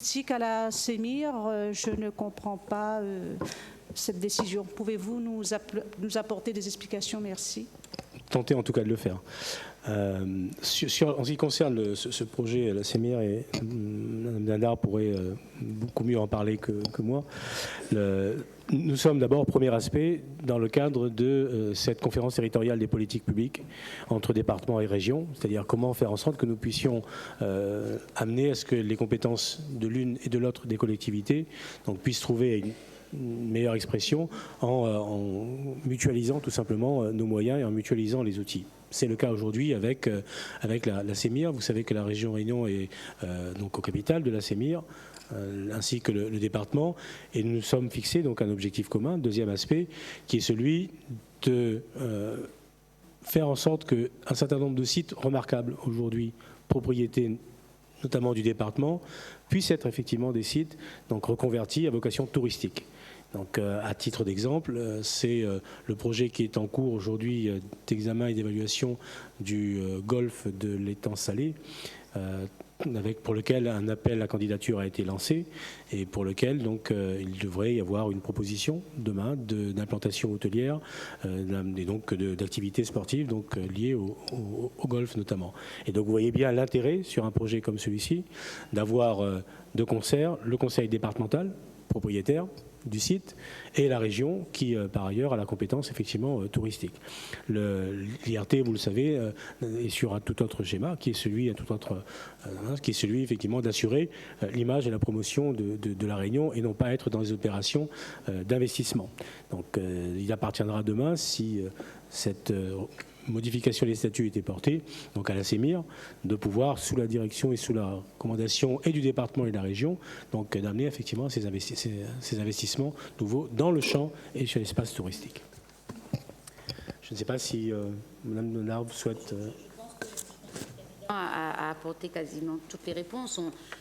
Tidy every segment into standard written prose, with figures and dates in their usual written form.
À la CEMIR, je ne comprends pas cette décision. Pouvez-vous nous apporter des explications? Merci. Tenter en tout cas de le faire. En ce qui concerne ce projet, la CEMIR, et Mme Dindar pourrait beaucoup mieux en parler que moi. Nous sommes d'abord, premier aspect, dans le cadre de cette conférence territoriale des politiques publiques entre départements et régions, c'est-à-dire comment faire en sorte que nous puissions amener à ce que les compétences de l'une et de l'autre des collectivités puissent trouver une meilleure expression en mutualisant tout simplement nos moyens et en mutualisant les outils. C'est le cas aujourd'hui avec la CEMIR. Vous savez que la région Réunion est donc au capital de la CEMIR, ainsi que le département, et nous nous sommes fixés donc un objectif commun, deuxième aspect, qui est celui de faire en sorte qu'un certain nombre de sites remarquables aujourd'hui, propriété notamment du département, puissent être effectivement des sites donc reconvertis à vocation touristique. Donc, à titre d'exemple, c'est le projet qui est en cours aujourd'hui d'examen et d'évaluation du golfe de l'étang Salé, pour lequel un appel à candidature a été lancé et pour lequel donc il devrait y avoir une proposition demain d'implantation hôtelière et donc d'activités sportives donc liées au golf notamment. Et donc vous voyez bien l'intérêt sur un projet comme celui-ci d'avoir de concert le conseil départemental propriétaire du site et la région qui, par ailleurs, a la compétence effectivement touristique. L'IRT, vous le savez, est sur un tout autre schéma, qui est celui effectivement d'assurer l'image et la promotion de la Réunion et non pas être dans les opérations d'investissement. Donc, il appartiendra demain, si cette modification des statuts était portée, donc à la CEMIR, de pouvoir, sous la direction et sous la recommandation et du département et de la région, donc d'amener effectivement ces investissements nouveaux dans le champ et sur l'espace touristique. Je ne sais pas si Mme Dindar souhaite... a apporté quasiment toutes les réponses.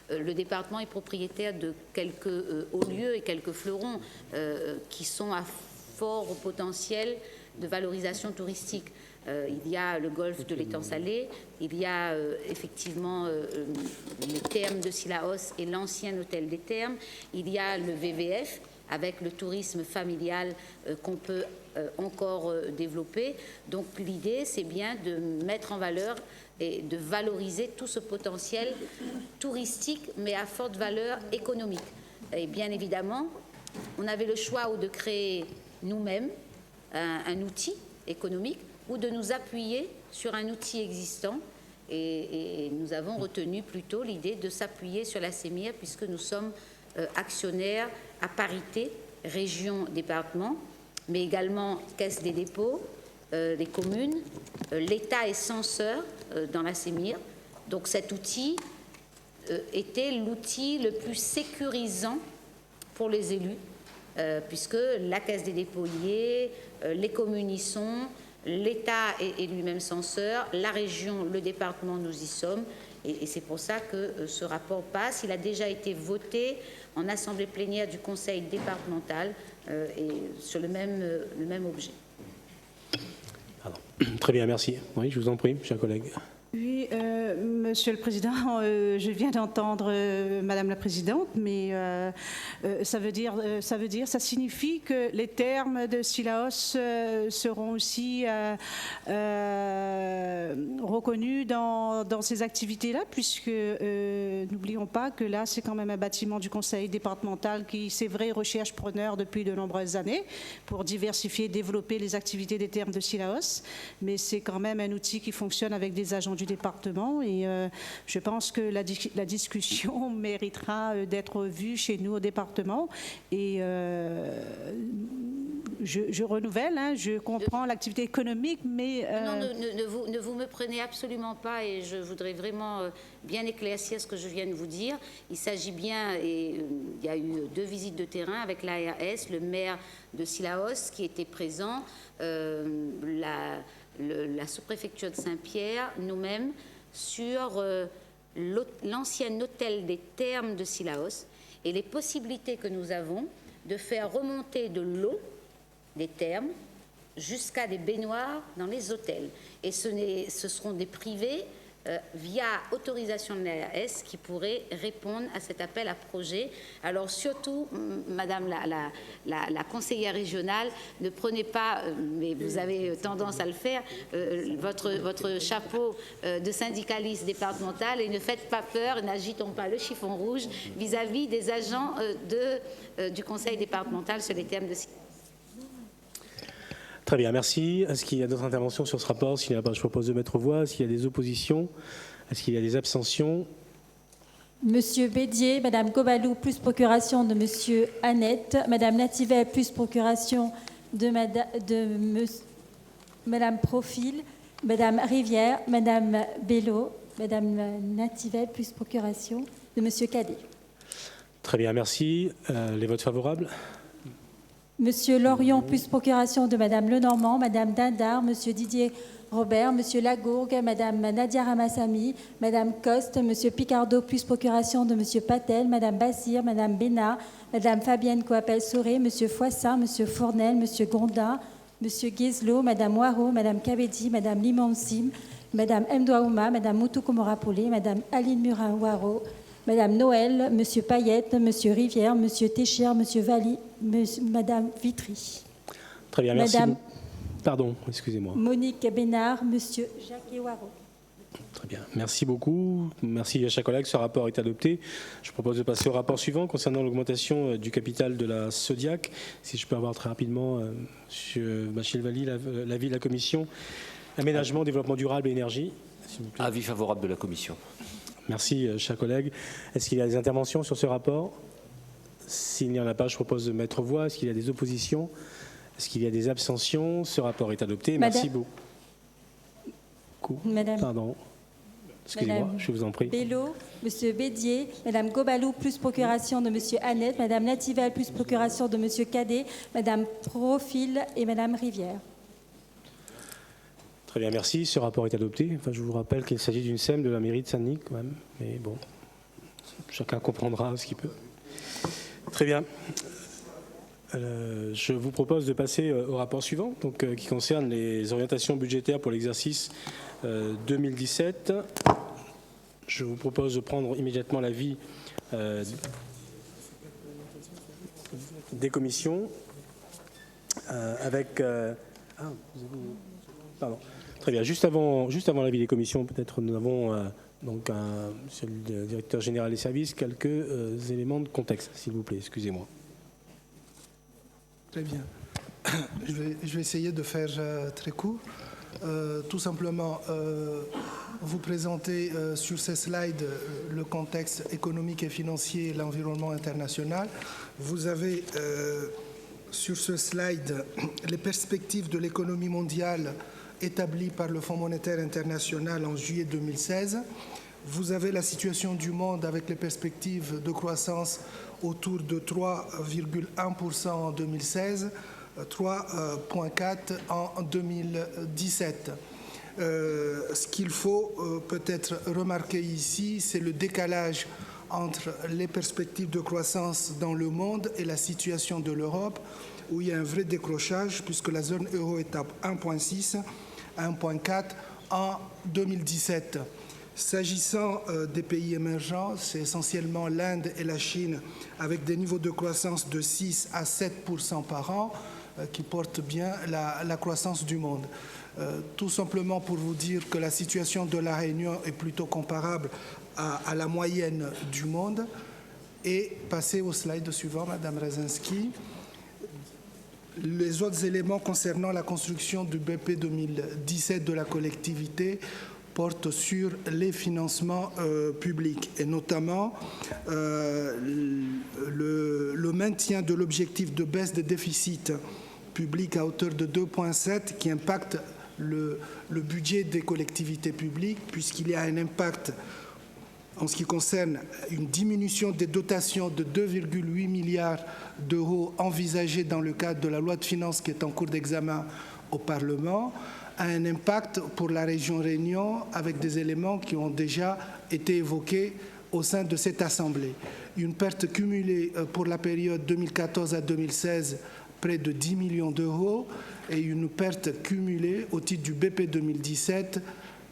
Le département est propriétaire de quelques hauts lieux et quelques fleurons qui sont à fort potentiel de valorisation touristique. Il y a le golfe de l'étang Salé, il y a effectivement les thermes de Sillaos et l'ancien hôtel des Thermes, il y a le VVF avec le tourisme familial qu'on peut encore développer. Donc l'idée, c'est bien de mettre en valeur et de valoriser tout ce potentiel touristique, mais à forte valeur économique. Et bien évidemment, on avait le choix ou de créer nous-mêmes un outil économique ou de nous appuyer sur un outil existant. Et nous avons retenu plutôt l'idée de s'appuyer sur la CEMIR puisque nous sommes actionnaires à parité, région, département, mais également caisse des dépôts, les communes. L'État est censeur dans la CEMIR. Donc cet outil était l'outil le plus sécurisant pour les élus, puisque la caisse des dépôts y est, les communes y sont, l'État est lui-même censeur, la région, le département, nous y sommes, et c'est pour ça que ce rapport passe. Il a déjà été voté en assemblée plénière du conseil départemental et sur le même objet. Pardon. Très bien, merci. Oui, je vous en prie, chers collègues. Oui, Monsieur le Président, je viens d'entendre Madame la Présidente, mais ça signifie que les termes de Sillaos seront aussi reconnus dans ces activités-là, puisque n'oublions pas que là, c'est quand même un bâtiment du conseil départemental qui, c'est vrai, recherche preneur depuis de nombreuses années pour diversifier et développer les activités des termes de Sillaos, mais c'est quand même un outil qui fonctionne avec des agents du département et je pense que la discussion méritera d'être vue chez nous au département et je renouvelle, je comprends l'activité économique, mais... Non, ne vous me prenez absolument pas et je voudrais vraiment bien éclaircir ce que je viens de vous dire. Il s'agit bien, et il y a eu 2 visites de terrain avec l'ARS, le maire de Sillaos qui était présent, la sous-préfecture de Saint-Pierre, nous-mêmes, sur l'ancien hôtel des Thermes de Sillaos et les possibilités que nous avons de faire remonter de l'eau des thermes jusqu'à des baignoires dans les hôtels. Et ce seront des privés via autorisation de l'AS qui pourrait répondre à cet appel à projet. Alors surtout, Madame la conseillère régionale, ne prenez pas, mais vous avez tendance à le faire, votre chapeau de syndicaliste départemental et ne faites pas peur, n'agitons pas le chiffon rouge vis-à-vis des agents du conseil départemental sur les thèmes de sécurité. Très bien, merci. Est-ce qu'il y a d'autres interventions sur ce rapport? S'il n'y en a pas, je propose de mettre aux voix. S'il y a des oppositions, est-ce qu'il y a des abstentions? Monsieur Bédier, Madame Gobalou, plus procuration de Monsieur Annette, Madame Nativet, plus procuration de Madame Profil, Madame Rivière, Madame Bello, Madame Nativet, plus procuration de Monsieur Cadet. Très bien, merci. Les votes favorables? Monsieur Lorion, plus procuration de Madame Lenormand, Madame Dindar, Monsieur Didier Robert, Monsieur Lagourgue, Madame Nadia Ramassami, Madame Coste, Monsieur Picardo, plus procuration de Monsieur Patel, Madame Bassir, Madame Bénard, Madame Fabienne Coapel-Souré, Monsieur Foissin, Monsieur Fournel, Monsieur Gondin, Monsieur Guézelot, Madame Waro, Madame Kabedi, Madame Limonsim, Madame Mdouaouma, Madame Moutou-Komora-Poulé, Madame Aline Murin-Waro, Madame Noël, Monsieur Payette, Monsieur Rivière, Monsieur Téchir, Monsieur Valli, Madame Vitry. Très bien, merci. Madame Pardon, excusez-moi. Monique Bénard, Monsieur Jacques Waro. Très bien, merci beaucoup. Merci à chers collègues, ce rapport est adopté. Je propose de passer au rapport suivant concernant l'augmentation du capital de la Sodiac. Si je peux avoir très rapidement, M. Bachir Valli, l'avis de la commission. Aménagement, développement durable et énergie. S'il vous plaît. Avis favorable de la commission. Merci, chers collègues. Est-ce qu'il y a des interventions sur ce rapport? S'il n'y en a pas, je propose de mettre aux voix. Est-ce qu'il y a des oppositions? Est-ce qu'il y a des abstentions? Ce rapport est adopté. Merci beaucoup. Madame, pardon. Excusez-moi, je vous en prie. Bello, Monsieur Bédier, Madame Gobalou, plus procuration de Monsieur Annette, Madame Nativel, plus procuration de Monsieur Cadet, Madame Profil et Madame Rivière. Très bien, merci. Ce rapport est adopté. Enfin, je vous rappelle qu'il s'agit d'une SEM de la mairie de Saint-Denis, quand même. Mais bon, chacun comprendra ce qu'il peut. Très bien. Je vous propose de passer au rapport suivant, donc, qui concerne les orientations budgétaires pour l'exercice 2017. Je vous propose de prendre immédiatement l'avis des commissions avec... pardon. Très bien. Juste avant l'avis des commissions, peut-être nous avons donc monsieur le directeur général des services quelques éléments de contexte, s'il vous plaît. Excusez-moi. Très bien. Je vais essayer de faire très court. Tout simplement, vous présenter sur ces slides le contexte économique et financier et l'environnement international. Vous avez sur ce slide les perspectives de l'économie mondiale établies par le Fonds monétaire international en juillet 2016. Vous avez la situation du monde avec les perspectives de croissance autour de 3,1% en 2016, 3,4% en 2017. Ce qu'il faut peut-être remarquer ici, c'est le décalage entre les perspectives de croissance dans le monde et la situation de l'Europe, où il y a un vrai décrochage, puisque la zone euro est à 1,6, 1,4 en 2017. S'agissant des pays émergents, c'est essentiellement l'Inde et la Chine, avec des niveaux de croissance de 6 à 7% par an, qui portent bien la croissance du monde. Tout simplement pour vous dire que la situation de la Réunion est plutôt comparable à la moyenne du monde. Et passer au slide suivant, Madame Razinski. Les autres éléments concernant la construction du BP 2017 de la collectivité portent sur les financements publics et notamment le maintien de l'objectif de baisse des déficits publics à hauteur de 2,7 qui impacte le budget des collectivités publiques puisqu'il y a un impact en ce qui concerne une diminution des dotations de 2,8 milliards d'euros envisagées dans le cadre de la loi de finances qui est en cours d'examen au Parlement, a un impact pour la région Réunion avec des éléments qui ont déjà été évoqués au sein de cette Assemblée. Une perte cumulée pour la période 2014 à 2016, près de 10 millions d'euros, et une perte cumulée au titre du BP 2017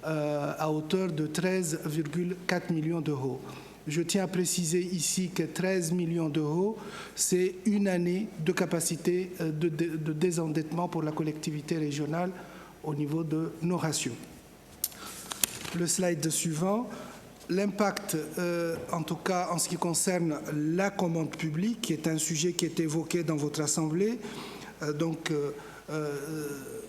à hauteur de 13,4 millions d'euros. Je tiens à préciser ici que 13 millions d'euros, c'est une année de capacité de désendettement pour la collectivité régionale au niveau de nos ratios. Le slide suivant, l'impact, en tout cas en ce qui concerne la commande publique, qui est un sujet qui est évoqué dans votre Assemblée.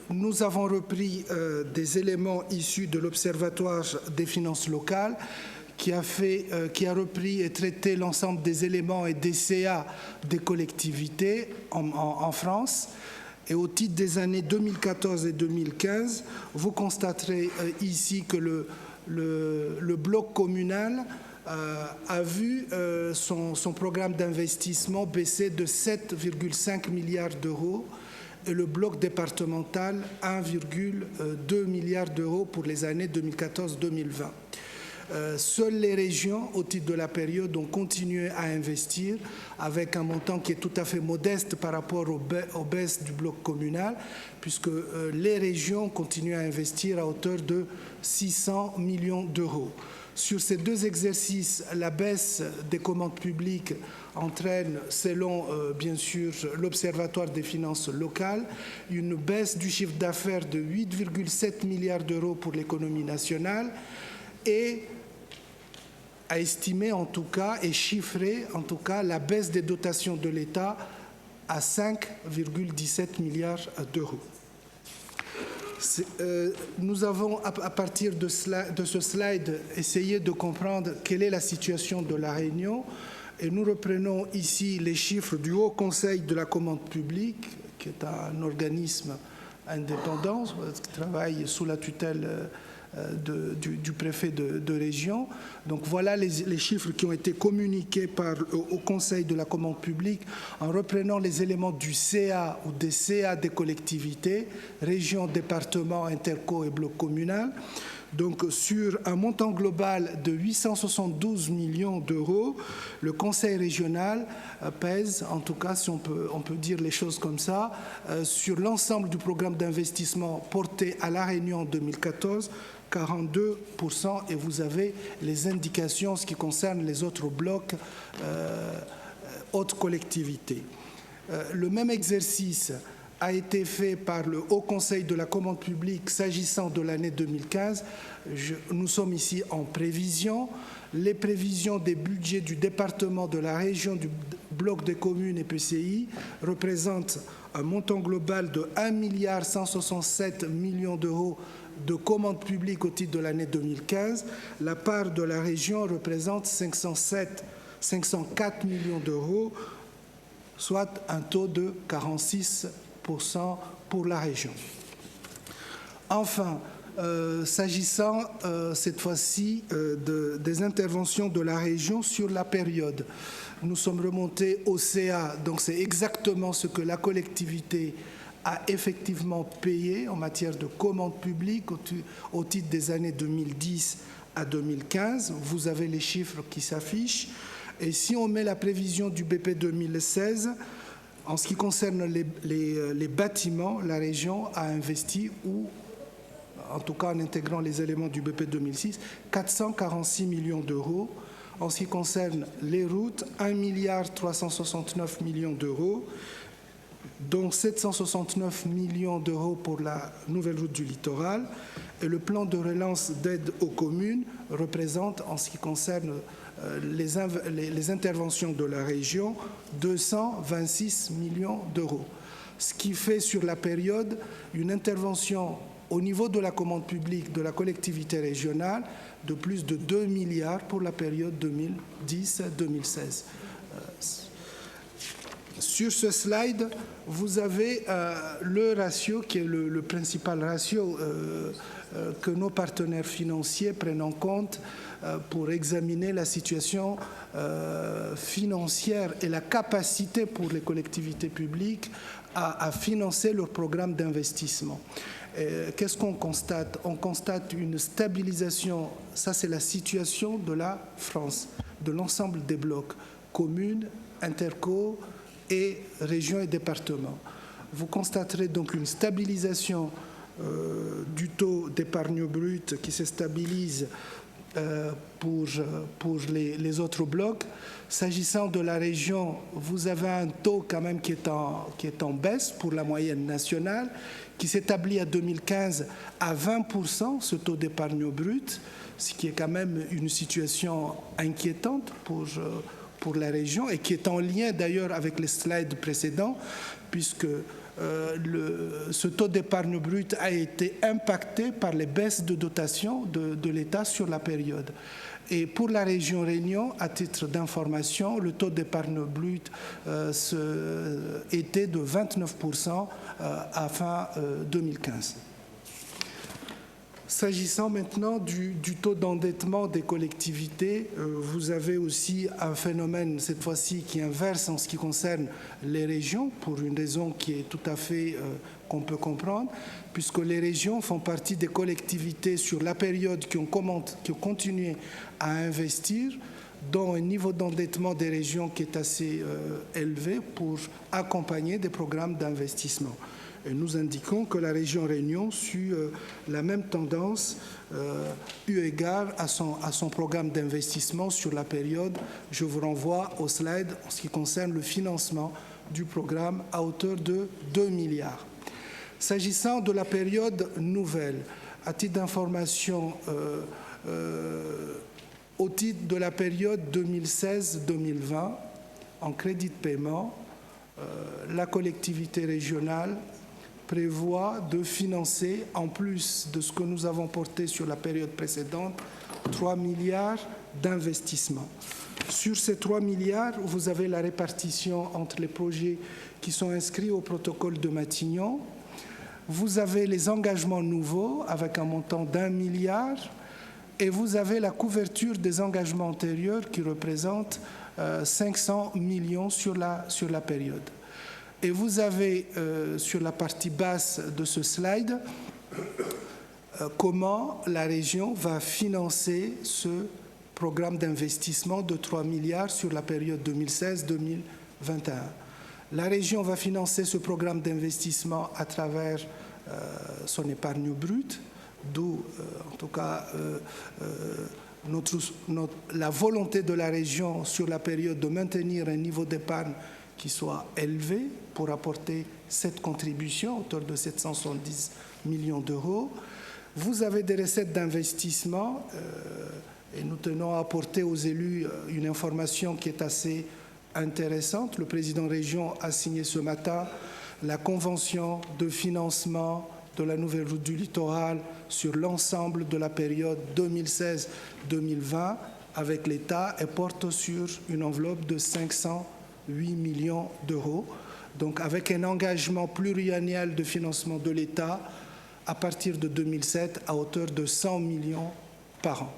Nous avons repris des éléments issus de l'Observatoire des finances locales, qui a repris et traité l'ensemble des éléments et des CA des collectivités en France. Et au titre des années 2014 et 2015, vous constaterez ici que le bloc communal a vu son programme d'investissement baisser de 7,5 milliards d'euros et le bloc départemental 1,2 milliard d'euros pour les années 2014-2020. Seules les régions, au titre de la période, ont continué à investir avec un montant qui est tout à fait modeste par rapport aux baisses du bloc communal, puisque les régions continuent à investir à hauteur de 600 millions d'euros. Sur ces deux exercices, la baisse des commandes publiques entraîne, selon bien sûr l'Observatoire des finances locales, une baisse du chiffre d'affaires de 8,7 milliards d'euros pour l'économie nationale et a estimé en tout cas et chiffré en tout cas la baisse des dotations de l'État à 5,17 milliards d'euros. Nous avons, à partir de ce slide, essayé de comprendre quelle est la situation de La Réunion et nous reprenons ici les chiffres du Haut Conseil de la commande publique, qui est un organisme indépendant qui travaille sous la tutelle du préfet de région. Donc voilà les chiffres qui ont été communiqués au Conseil de la commande publique en reprenant les éléments du CA ou des CA des collectivités, région, département, interco et bloc communal. Donc sur un montant global de 872 millions d'euros, le Conseil régional pèse, en tout cas si on peut dire les choses comme ça, sur l'ensemble du programme d'investissement porté à La Réunion en 2014, 42%, et vous avez les indications en ce qui concerne les autres blocs, autres collectivités. Le même exercice a été fait par le Haut Conseil de la commande publique s'agissant de l'année 2015. Nous sommes ici en prévision. Les prévisions des budgets du département, de la région, du bloc des communes et PCI représentent un montant global de 1,167 milliard d'euros de commandes publiques au titre de l'année 2015. La part de la région représente 504 millions d'euros, soit un taux de 46% pour la région. Enfin, s'agissant cette fois-ci des interventions de la région sur la période, nous sommes remontés au CA, donc c'est exactement ce que la collectivité a effectivement payé en matière de commandes publiques au titre des années 2010 à 2015. Vous avez les chiffres qui s'affichent. Et si on met la prévision du BP 2016, en ce qui concerne les bâtiments, la région a investi, ou en tout cas en intégrant les éléments du BP 2006, 446 millions d'euros. En ce qui concerne les routes, 1,369 milliard d'euros, dont 769 millions d'euros pour la nouvelle route du littoral. Et le plan de relance d'aide aux communes représente, en ce qui concerne les interventions de la région, 226 millions d'euros. Ce qui fait sur la période une intervention au niveau de la commande publique de la collectivité régionale de plus de 2 milliards pour la période 2010-2016. Sur ce slide, vous avez le ratio qui est le principal ratio que nos partenaires financiers prennent en compte pour examiner la situation financière et la capacité pour les collectivités publiques à financer leur programme d'investissement. Qu'est-ce qu'on constate? On constate une stabilisation, ça c'est la situation de la France, de l'ensemble des blocs, communes, interco et régions et départements. Vous constaterez donc une stabilisation du taux d'épargne brute qui se stabilise pour les autres blocs. S'agissant de la région, vous avez un taux quand même qui est en baisse pour la moyenne nationale, qui s'établit à 2015 à 20%, ce taux d'épargne brute, ce qui est quand même une situation inquiétante pour la région et qui est en lien d'ailleurs avec les slides précédents, puisque ce taux d'épargne brute a été impacté par les baisses de dotation de l'État sur la période. Et pour la région Réunion, à titre d'information, le taux d'épargne brute était de 29% à fin 2015. S'agissant maintenant du taux d'endettement des collectivités, vous avez aussi un phénomène, cette fois-ci, qui inverse en ce qui concerne les régions, pour une raison qui est tout à fait qu'on peut comprendre, puisque les régions font partie des collectivités sur la période qui ont continué à investir, dont un niveau d'endettement des régions qui est assez élevé pour accompagner des programmes d'investissement. Et nous indiquons que la région Réunion suit la même tendance eu égard à son programme d'investissement sur la période. Je vous renvoie au slide en ce qui concerne le financement du programme à hauteur de 2 milliards. S'agissant de la période nouvelle, à titre d'information, au titre de la période 2016-2020, en crédit de paiement, la collectivité régionale prévoit de financer, en plus de ce que nous avons porté sur la période précédente, 3 milliards d'investissements. Sur ces 3 milliards, vous avez la répartition entre les projets qui sont inscrits au protocole de Matignon. Vous avez les engagements nouveaux avec un montant d'1 milliard et vous avez la couverture des engagements antérieurs qui représentent 500 millions sur la période. Et vous avez sur la partie basse de ce slide comment la région va financer ce programme d'investissement de 3 milliards sur la période 2016-2021. La région va financer ce programme d'investissement à travers son épargne brute, d'où en tout cas la volonté de la région sur la période de maintenir un niveau d'épargne qui soit élevé pour apporter cette contribution à hauteur de 770 millions d'euros. Vous avez des recettes d'investissement et nous tenons à apporter aux élus une information qui est assez intéressante. Le président région a signé ce matin la convention de financement de la nouvelle route du littoral sur l'ensemble de la période 2016-2020 avec l'État et porte sur une enveloppe de 508 millions d'euros, donc avec un engagement pluriannuel de financement de l'État à partir de 2007 à hauteur de 100 millions par an.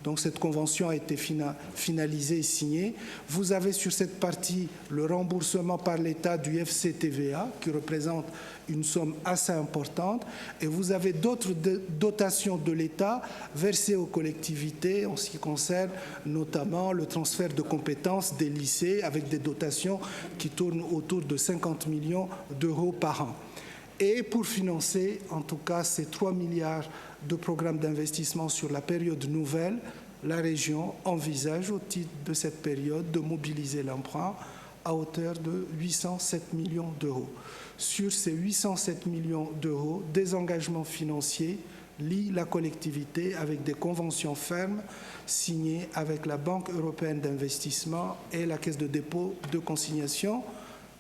Donc cette convention a été finalisée et signée. Vous avez sur cette partie le remboursement par l'État du FCTVA qui représente une somme assez importante et vous avez d'autres dotations de l'État versées aux collectivités en ce qui concerne notamment le transfert de compétences des lycées avec des dotations qui tournent autour de 50 millions d'euros par an. Et pour financer en tout cas ces 3 milliards de programmes d'investissement sur la période nouvelle, la région envisage au titre de cette période de mobiliser l'emprunt à hauteur de 807 millions d'euros. Sur ces 807 millions d'euros, des engagements financiers lient la collectivité avec des conventions fermes signées avec la Banque européenne d'investissement et la Caisse de dépôt de consignation.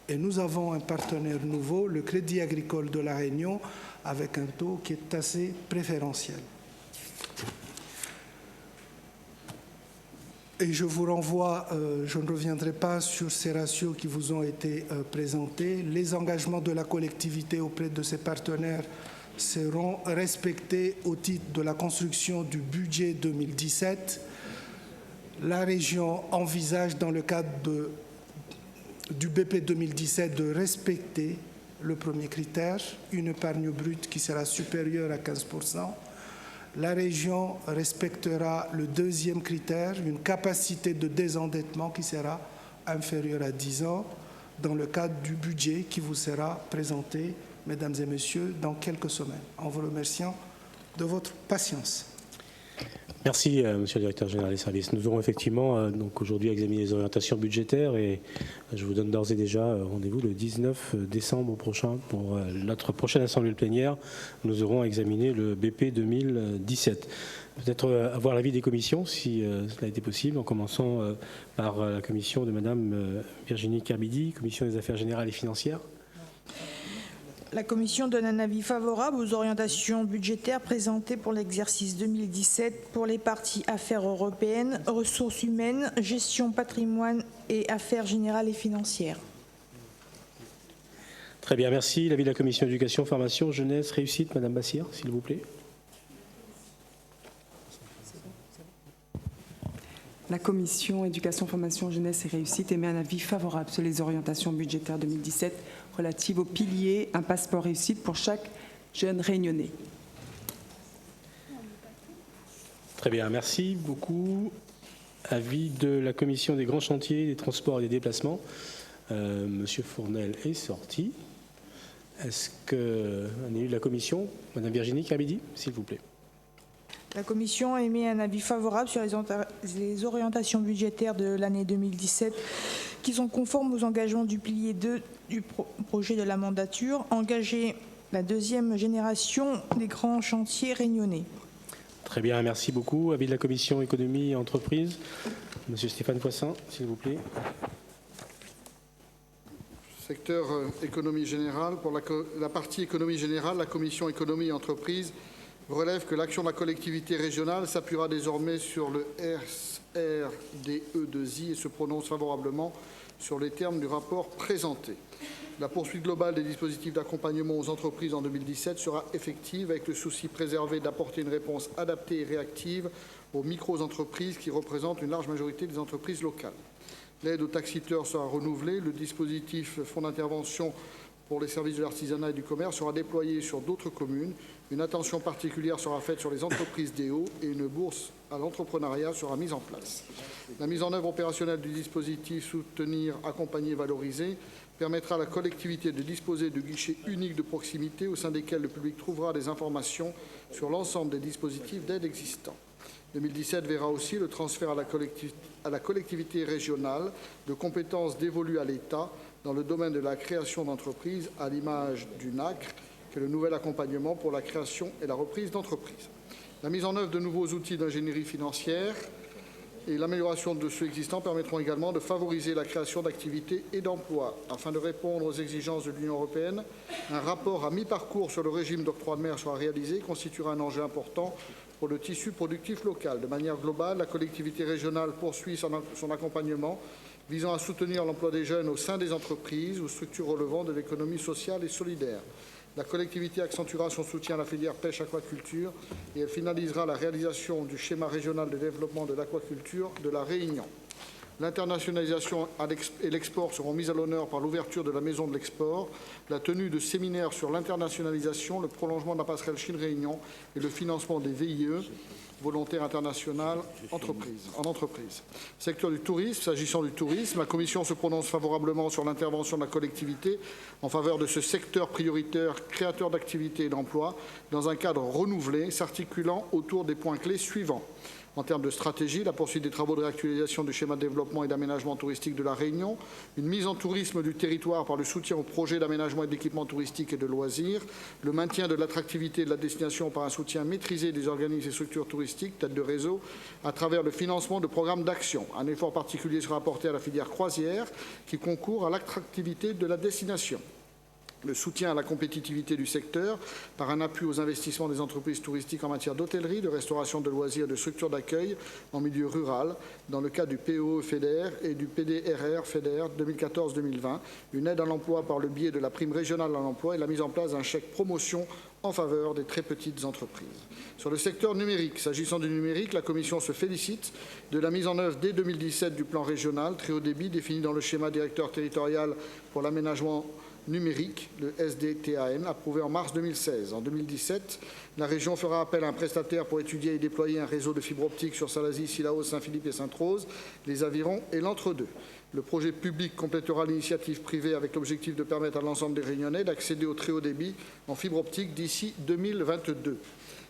Et nous avons un partenaire nouveau, le Crédit agricole de la Réunion, avec un taux qui est assez préférentiel. Et je vous renvoie, je ne reviendrai pas sur ces ratios qui vous ont été présentés. Les engagements de la collectivité auprès de ses partenaires seront respectés au titre de la construction du budget 2017. La région envisage, dans le cadre du BP 2017, de respecter le premier critère, une épargne brute qui sera supérieure à 15%. La région respectera le deuxième critère, une capacité de désendettement qui sera inférieure à 10 ans dans le cadre du budget qui vous sera présenté mesdames et messieurs, dans quelques semaines, en vous remerciant de votre patience. Merci, monsieur le directeur général des services. Nous aurons effectivement donc aujourd'hui examiné les orientations budgétaires et je vous donne d'ores et déjà rendez-vous le 19 décembre prochain pour notre prochaine assemblée plénière. Nous aurons examiné le BP 2017. Peut-être avoir l'avis des commissions, si cela a été possible, en commençant par la commission de madame Virginie Kerbidi, commission des affaires générales et financières. La Commission donne un avis favorable aux orientations budgétaires présentées pour l'exercice 2017 pour les parties affaires européennes, ressources humaines, gestion patrimoine et affaires générales et financières. Très bien, merci. L'avis de la Commission éducation, formation, jeunesse, réussite, madame Bassir, s'il vous plaît. La Commission éducation, formation, jeunesse et réussite émet un avis favorable sur les orientations budgétaires 2017 relatives aux piliers, un passeport réussite pour chaque jeune réunionnais. Très bien, merci beaucoup. Avis de la Commission des grands chantiers, des transports et des déplacements. Monsieur Fournel est sorti. Est-ce qu'un élu de la Commission, madame Virginie Kerbidi, s'il vous plaît. La Commission émet un avis favorable sur les orientations budgétaires de l'année 2017 qui sont conformes aux engagements du pilier 2 du projet de la mandature, engager la deuxième génération des grands chantiers réunionnais. Très bien, merci beaucoup. Avis de la Commission économie et entreprise. Monsieur Stéphane Poisson, s'il vous plaît. Secteur économie générale. Pour la partie économie générale, la Commission économie et entreprise relève que l'action de la collectivité régionale s'appuiera désormais sur le SRDE2I et se prononce favorablement sur les termes du rapport présenté. La poursuite globale des dispositifs d'accompagnement aux entreprises en 2017 sera effective avec le souci préservé d'apporter une réponse adaptée et réactive aux micro-entreprises qui représentent une large majorité des entreprises locales. L'aide aux taxiteurs sera renouvelée. Le dispositif fonds d'intervention pour les services de l'artisanat et du commerce sera déployé sur d'autres communes. Une attention particulière sera faite sur les entreprises DO et une bourse à l'entrepreneuriat sera mise en place. La mise en œuvre opérationnelle du dispositif Soutenir, accompagner, valoriser permettra à la collectivité de disposer de guichets uniques de proximité au sein desquels le public trouvera des informations sur l'ensemble des dispositifs d'aide existants. 2017 verra aussi le transfert à la collectivité régionale de compétences dévolues à l'État dans le domaine de la création d'entreprises, à l'image du NACRE, qui est le nouvel accompagnement pour la création et la reprise d'entreprises. La mise en œuvre de nouveaux outils d'ingénierie financière et l'amélioration de ceux existants permettront également de favoriser la création d'activités et d'emplois. Afin de répondre aux exigences de l'Union européenne, un rapport à mi-parcours sur le régime d'octroi de mer sera réalisé et constituera un enjeu important pour le tissu productif local. De manière globale, la collectivité régionale poursuit son accompagnement visant à soutenir l'emploi des jeunes au sein des entreprises ou structures relevant de l'économie sociale et solidaire. La collectivité accentuera son soutien à la filière pêche-aquaculture et elle finalisera la réalisation du schéma régional de développement de l'aquaculture de la Réunion. L'internationalisation et l'export seront mis à l'honneur par l'ouverture de la Maison de l'Export, la tenue de séminaires sur l'internationalisation, le prolongement de la passerelle Chine-Réunion et le financement des VIE, volontaire international en entreprise. Secteur du tourisme, s'agissant du tourisme, la Commission se prononce favorablement sur l'intervention de la collectivité en faveur de ce secteur prioritaire créateur d'activités et d'emplois dans un cadre renouvelé s'articulant autour des points clés suivants. En termes de stratégie, la poursuite des travaux de réactualisation du schéma de développement et d'aménagement touristique de la Réunion, une mise en tourisme du territoire par le soutien aux projets d'aménagement et d'équipement touristique et de loisirs, le maintien de l'attractivité de la destination par un soutien maîtrisé des organismes et structures touristiques, têtes de réseau, à travers le financement de programmes d'action. Un effort particulier sera apporté à la filière croisière qui concourt à l'attractivité de la destination. Le soutien à la compétitivité du secteur par un appui aux investissements des entreprises touristiques en matière d'hôtellerie, de restauration, de loisirs et de structures d'accueil en milieu rural dans le cadre du POE FEDER et du PDRR FEDER 2014-2020, une aide à l'emploi par le biais de la prime régionale à l'emploi et la mise en place d'un chèque promotion en faveur des très petites entreprises. Sur le secteur numérique, s'agissant du numérique, la Commission se félicite de la mise en œuvre dès 2017 du plan régional très haut débit défini dans le schéma directeur territorial pour l'aménagement numérique, le SDTAN, approuvé en mars 2016. En 2017, la région fera appel à un prestataire pour étudier et déployer un réseau de fibre optique sur Salazie, Sillaos, Saint-Philippe et Sainte-Rose, les Avirons et l'Entre-deux. Le projet public complétera l'initiative privée avec l'objectif de permettre à l'ensemble des Réunionnais d'accéder au très haut débit en fibre optique d'ici 2022.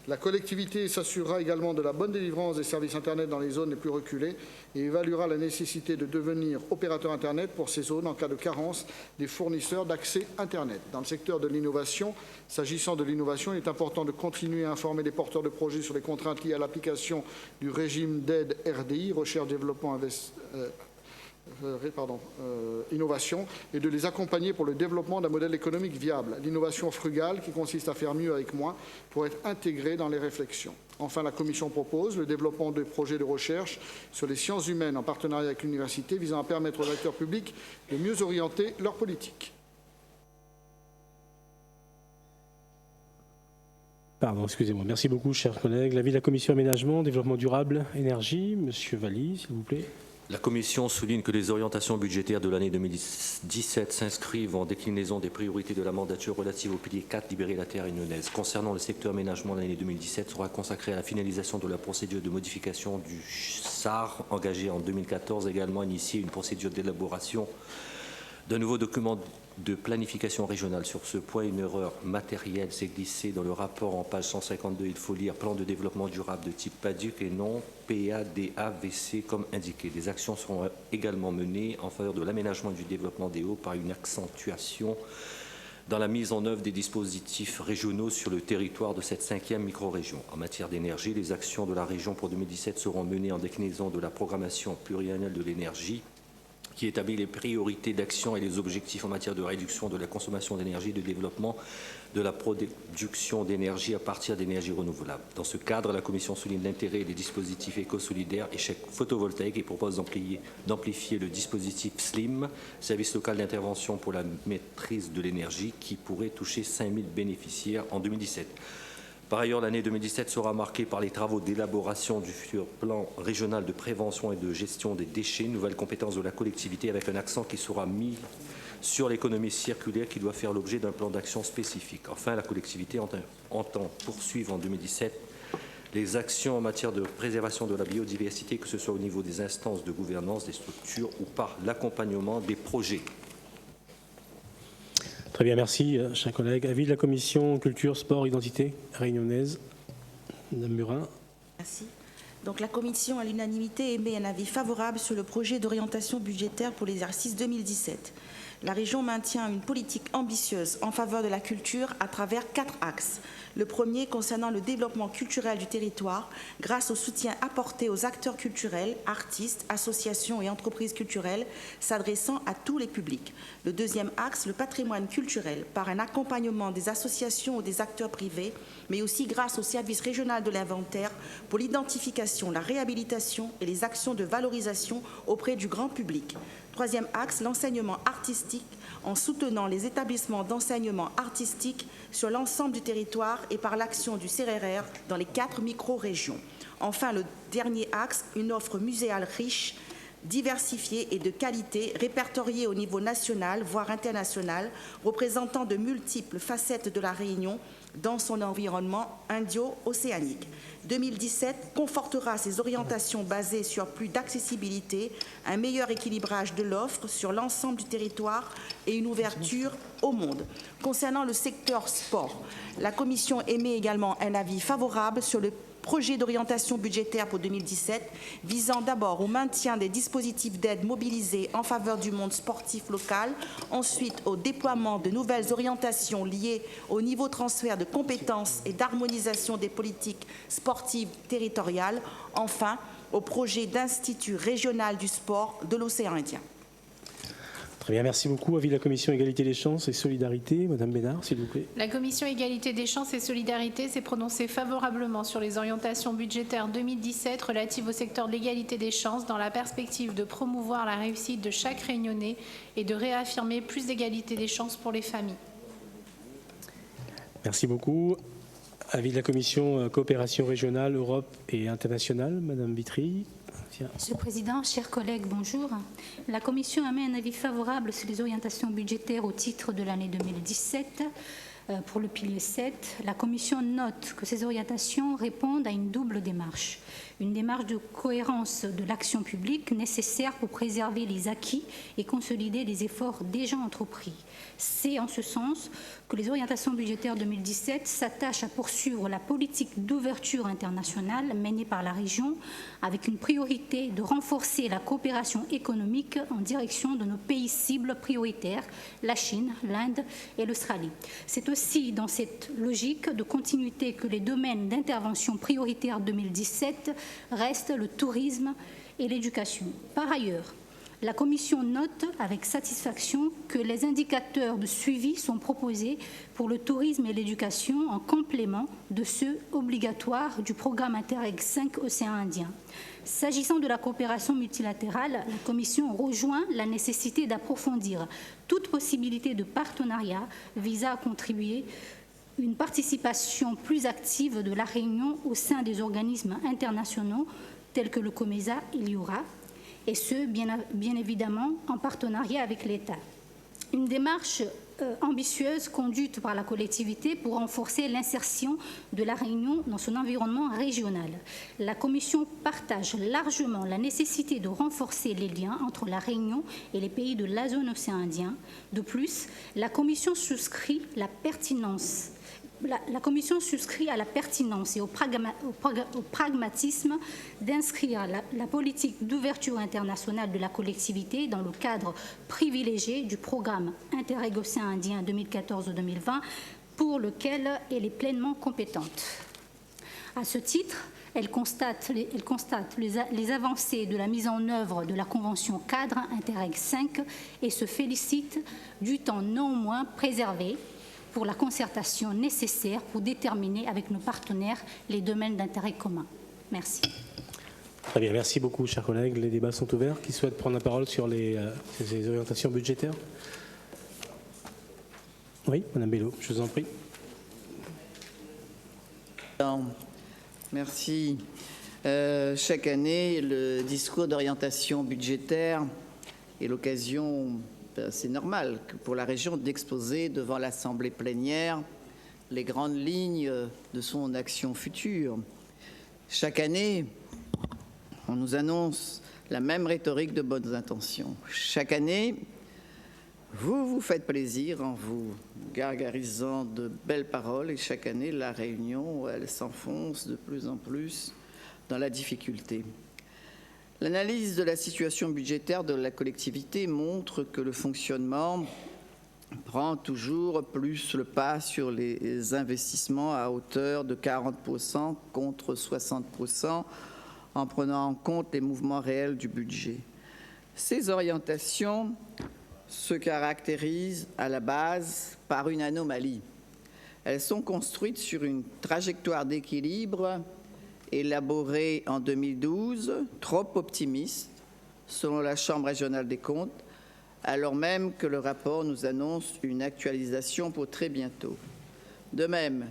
La collectivité s'assurera également de la bonne délivrance des services Internet dans les zones les plus reculées et évaluera la nécessité de devenir opérateur Internet pour ces zones en cas de carence des fournisseurs d'accès Internet. Dans le secteur de l'innovation, s'agissant de l'innovation, il est important de continuer à informer les porteurs de projets sur les contraintes liées à l'application du régime d'aide RDI, recherche, développement, innovation, et de les accompagner pour le développement d'un modèle économique viable. L'innovation frugale, qui consiste à faire mieux avec moins, pourrait être intégrée dans les réflexions. Enfin, la Commission propose le développement de projets de recherche sur les sciences humaines en partenariat avec l'université, visant à permettre aux acteurs publics de mieux orienter leur politique. Pardon, excusez-moi. Merci beaucoup, chers collègues. L'avis de la Commission aménagement, développement durable, énergie. Monsieur Valli, s'il vous plaît. La Commission souligne que les orientations budgétaires de l'année 2017 s'inscrivent en déclinaison des priorités de la mandature relative au pilier 4, libérer la terre réunionnaise. Concernant le secteur aménagement, l'année 2017 sera consacrée à la finalisation de la procédure de modification du SAR engagée en 2014, également initier une procédure d'élaboration d'un nouveau document de planification régionale. Sur ce point, une erreur matérielle s'est glissée dans le rapport en page 152. Il faut lire plan de développement durable de type PADUC et non PADAVC comme indiqué. Des actions seront également menées en faveur de l'aménagement et du développement des hauts par une accentuation dans la mise en œuvre des dispositifs régionaux sur le territoire de cette 5e micro-région. En matière d'énergie, les actions de la région pour 2017 seront menées en déclinaison de la programmation pluriannuelle de l'énergie, qui établit les priorités d'action et les objectifs en matière de réduction de la consommation d'énergie, de développement de la production d'énergie à partir d'énergies renouvelables. Dans ce cadre, la Commission souligne l'intérêt des dispositifs éco-solidaires et chèques photovoltaïques et propose d'amplifier le dispositif SLIM, service local d'intervention pour la maîtrise de l'énergie, qui pourrait toucher 5 000 bénéficiaires en 2017. Par ailleurs, l'année 2017 sera marquée par les travaux d'élaboration du futur plan régional de prévention et de gestion des déchets, nouvelle compétence de la collectivité avec un accent qui sera mis sur l'économie circulaire qui doit faire l'objet d'un plan d'action spécifique. Enfin, la collectivité entend poursuivre en 2017 les actions en matière de préservation de la biodiversité, que ce soit au niveau des instances de gouvernance, des structures ou par l'accompagnement des projets. Très bien, merci, chers collègues. Avis de la Commission culture, sport, identité réunionnaise. Madame Murin. Merci. Donc la Commission, à l'unanimité, émet un avis favorable sur le projet d'orientation budgétaire pour l'exercice 2017. La région maintient une politique ambitieuse en faveur de la culture à travers 4 axes. Le premier concernant le développement culturel du territoire grâce au soutien apporté aux acteurs culturels, artistes, associations et entreprises culturelles s'adressant à tous les publics. Le deuxième axe, le patrimoine culturel par un accompagnement des associations ou des acteurs privés, mais aussi grâce au service régional de l'inventaire pour l'identification, la réhabilitation et les actions de valorisation auprès du grand public. Troisième axe, l'enseignement artistique en soutenant les établissements d'enseignement artistique sur l'ensemble du territoire et par l'action du CRR dans les 4 micro-régions. Enfin, le dernier axe, une offre muséale riche, diversifiée et de qualité, répertoriée au niveau national, voire international, représentant de multiples facettes de la Réunion dans son environnement indio-océanique. 2017 confortera ces orientations basées sur plus d'accessibilité, un meilleur équilibrage de l'offre sur l'ensemble du territoire et une ouverture au monde. Concernant le secteur sport, la Commission émet également un avis favorable sur le projet d'orientation budgétaire pour 2017, visant d'abord au maintien des dispositifs d'aide mobilisés en faveur du monde sportif local, ensuite au déploiement de nouvelles orientations liées au niveau transfert de compétences et d'harmonisation des politiques sportives territoriales, enfin au projet d'institut régional du sport de l'océan Indien. Très bien, merci beaucoup. Avis de la Commission égalité des chances et solidarité. Madame Bénard, s'il vous plaît. La Commission égalité des chances et solidarité s'est prononcée favorablement sur les orientations budgétaires 2017 relatives au secteur de l'égalité des chances dans la perspective de promouvoir la réussite de chaque Réunionnais et de réaffirmer plus d'égalité des chances pour les familles. Merci beaucoup. Avis de la Commission coopération régionale, Europe et internationale. Madame Vitry. Monsieur le Président, chers collègues, bonjour. La Commission émet un avis favorable sur les orientations budgétaires au titre de l'année 2017 pour le pilier 7. La Commission note que ces orientations répondent à une double démarche. Une démarche de cohérence de l'action publique nécessaire pour préserver les acquis et consolider les efforts déjà entrepris. C'est en ce sens que les orientations budgétaires 2017 s'attachent à poursuivre la politique d'ouverture internationale menée par la région avec une priorité de renforcer la coopération économique en direction de nos pays cibles prioritaires, la Chine, l'Inde et l'Australie. C'est aussi dans cette logique de continuité que les domaines d'intervention prioritaires 2017 restent le tourisme et l'éducation. Par ailleurs, la Commission note avec satisfaction que les indicateurs de suivi sont proposés pour le tourisme et l'éducation en complément de ceux obligatoires du programme Interreg 5 Océan Indien. S'agissant de la coopération multilatérale, la Commission rejoint la nécessité d'approfondir toute possibilité de partenariat visant à contribuer une participation plus active de la Réunion au sein des organismes internationaux tels que le COMESA et l'IORA, et ce, bien évidemment, en partenariat avec l'État. Une démarche ambitieuse conduite par la collectivité pour renforcer l'insertion de la Réunion dans son environnement régional. La Commission partage largement la nécessité de renforcer les liens entre la Réunion et les pays de la zone océan Indien. De plus, la Commission souscrit à la pertinence et au pragmatisme d'inscrire la politique d'ouverture internationale de la collectivité dans le cadre privilégié du programme Interreg Océan Indien 2014-2020 pour lequel elle est pleinement compétente. À ce titre, elle constate les avancées de la mise en œuvre de la Convention cadre Interreg 5 et se félicite du temps néanmoins préservé pour la concertation nécessaire pour déterminer avec nos partenaires les domaines d'intérêt commun. Merci. Très bien, merci beaucoup, chers collègues. Les débats sont ouverts. Qui souhaite prendre la parole sur ces orientations budgétaires? Oui, Madame Bello, je vous en prie. Merci. Chaque année, le discours d'orientation budgétaire est l'occasion, c'est normal, que pour la région d'exposer devant l'Assemblée plénière les grandes lignes de son action future. Chaque année, on nous annonce la même rhétorique de bonnes intentions. Chaque année, vous vous faites plaisir en vous gargarisant de belles paroles et chaque année, la Réunion, elle s'enfonce de plus en plus dans la difficulté. L'analyse de la situation budgétaire de la collectivité montre que le fonctionnement prend toujours plus le pas sur les investissements à hauteur de 40% contre 60% en prenant en compte les mouvements réels du budget. Ces orientations se caractérisent à la base par une anomalie. Elles sont construites sur une trajectoire d'équilibre élaborée en 2012, trop optimiste, selon la Chambre régionale des comptes, alors même que le rapport nous annonce une actualisation pour très bientôt. De même,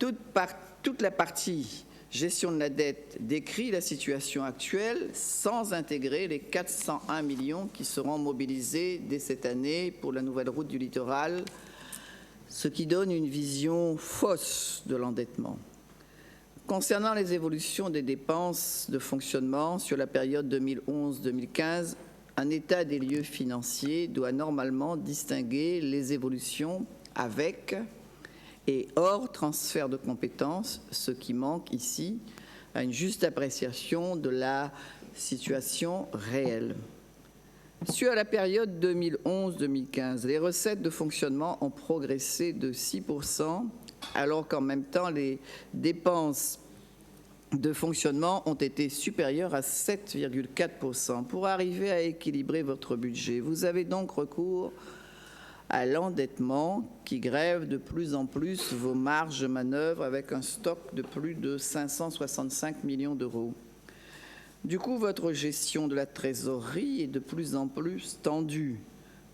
toute la partie gestion de la dette décrit la situation actuelle sans intégrer les 401 millions qui seront mobilisés dès cette année pour la nouvelle route du littoral, ce qui donne une vision fausse de l'endettement. Concernant les évolutions des dépenses de fonctionnement sur la période 2011-2015, un état des lieux financiers doit normalement distinguer les évolutions avec et hors transfert de compétences, ce qui manque ici à une juste appréciation de la situation réelle. Sur la période 2011-2015, les recettes de fonctionnement ont progressé de 6%, alors qu'en même temps, les dépenses de fonctionnement ont été supérieures à 7,4% pour arriver à équilibrer votre budget. Vous avez donc recours à l'endettement qui grève de plus en plus vos marges de manœuvre avec un stock de plus de 565 millions d'euros. Du coup, votre gestion de la trésorerie est de plus en plus tendue.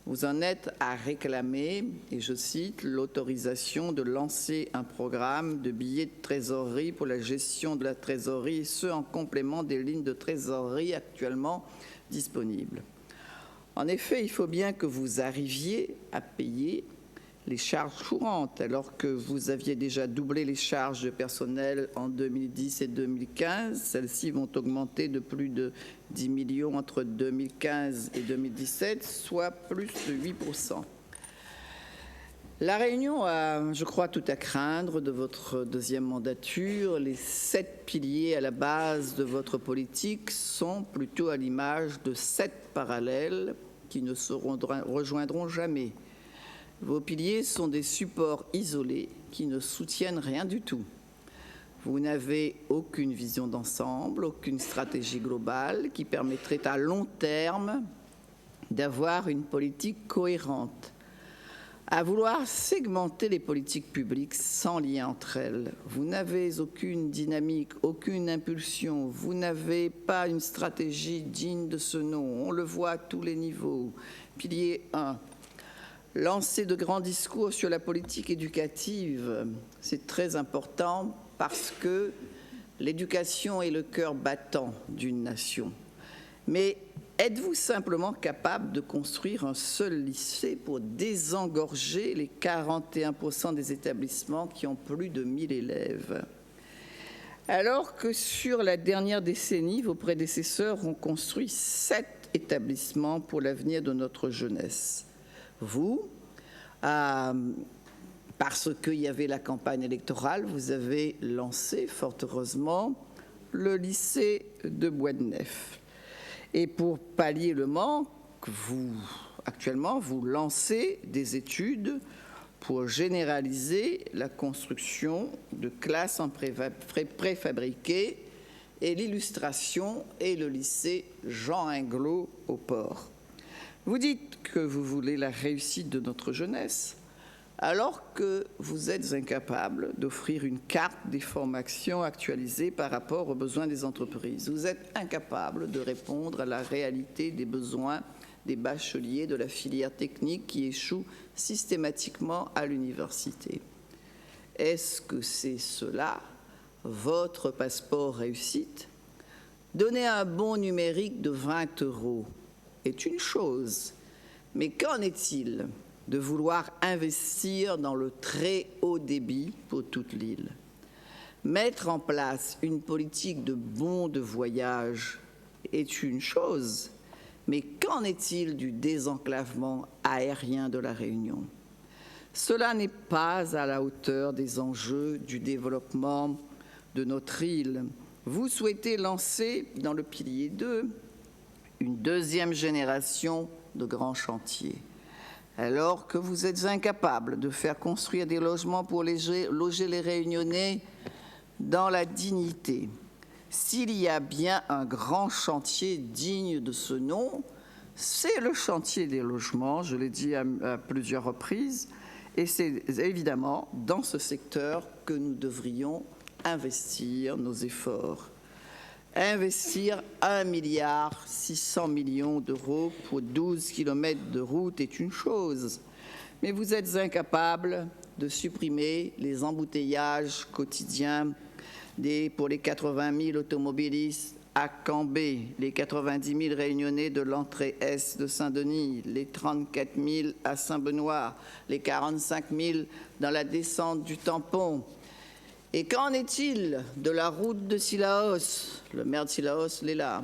Vous en êtes à réclamer, et je cite, l'autorisation de lancer un programme de billets de trésorerie pour la gestion de la trésorerie, et ce en complément des lignes de trésorerie actuellement disponibles. En effet, il faut bien que vous arriviez à payer les charges courantes, alors que vous aviez déjà doublé les charges de personnel en 2010 et 2015. Celles-ci vont augmenter de plus de 10 millions entre 2015 et 2017, soit plus de 8%. La Réunion a, je crois, tout à craindre de votre deuxième mandature. Les 7 piliers à la base de votre politique sont plutôt à l'image de 7 parallèles qui ne se rejoindront jamais. Vos piliers sont des supports isolés qui ne soutiennent rien du tout. Vous n'avez aucune vision d'ensemble, aucune stratégie globale qui permettrait à long terme d'avoir une politique cohérente. À vouloir segmenter les politiques publiques sans lien entre elles, vous n'avez aucune dynamique, aucune impulsion, vous n'avez pas une stratégie digne de ce nom. On le voit à tous les niveaux. Pilier 1. Lancer de grands discours sur la politique éducative, c'est très important parce que l'éducation est le cœur battant d'une nation. Mais êtes-vous simplement capable de construire un seul lycée pour désengorger les 41% des établissements qui ont plus de 1000 élèves? Alors que sur la dernière décennie, vos prédécesseurs ont construit 7 établissements pour l'avenir de notre jeunesse. Vous, parce qu'il y avait la campagne électorale, vous avez lancé, fort heureusement, le lycée de Bois-de-Nef. Et pour pallier le manque, actuellement, vous lancez des études pour généraliser la construction de classes en préfabriquées et l'illustration et le lycée Jean Inglot au Port. Vous dites que vous voulez la réussite de notre jeunesse, alors que vous êtes incapable d'offrir une carte des formations actualisée par rapport aux besoins des entreprises. Vous êtes incapable de répondre à la réalité des besoins des bacheliers de la filière technique qui échouent systématiquement à l'université. Est-ce que c'est cela, votre passeport réussite? Donner un bon numérique de 20 € est une chose, mais qu'en est-il de vouloir investir dans le très haut débit pour toute l'île? Mettre en place une politique de bons de voyage est une chose, mais qu'en est-il du désenclavement aérien de la Réunion? Cela n'est pas à la hauteur des enjeux du développement de notre île. Vous souhaitez lancer dans le pilier 2 une deuxième génération de grands chantiers, alors que vous êtes incapable de faire construire des logements pour loger les Réunionnais dans la dignité. S'il y a bien un grand chantier digne de ce nom, c'est le chantier des logements, je l'ai dit à plusieurs reprises, et c'est évidemment dans ce secteur que nous devrions investir nos efforts. Investir 1,6 milliard d'euros pour 12 km de route est une chose, mais vous êtes incapable de supprimer les embouteillages quotidiens pour les 80 000 automobilistes à Cambé, les 90 000 Réunionnais de l'entrée Est de Saint-Denis, les 34 000 à Saint-Benoît, les 45 000 dans la descente du Tampon. Et qu'en est-il de la route de Sillaos? Le maire de Sillaos l'est là.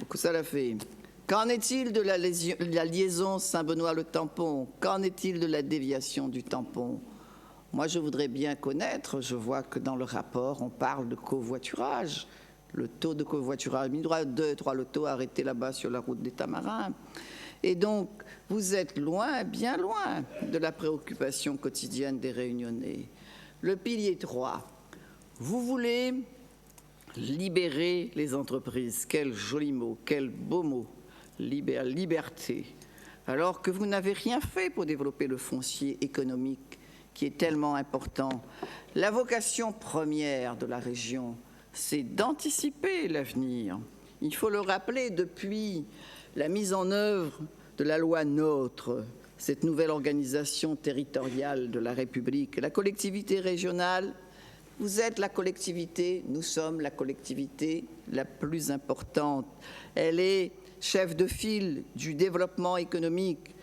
Que ça l'a fait. Qu'en est-il de la liaison Saint-Benoît-le Tampon? Qu'en est-il de la déviation du Tampon? Moi, je voudrais bien connaître, je vois que dans le rapport, on parle de covoiturage. Le taux de covoiturage, il doit 2-3 lotos arrêtés là-bas sur la route des Tamarins. Et donc, vous êtes loin, bien loin de la préoccupation quotidienne des Réunionnais. Le pilier 3. Vous voulez libérer les entreprises. Quel joli mot, quel beau mot, liberté. Alors que vous n'avez rien fait pour développer le foncier économique qui est tellement important. La vocation première de la région, c'est d'anticiper l'avenir. Il faut le rappeler, depuis la mise en œuvre de la loi NOTRe, cette nouvelle organisation territoriale de la République, la collectivité régionale. Vous êtes la collectivité, nous sommes la collectivité la plus importante. Elle est chef de file du développement économique.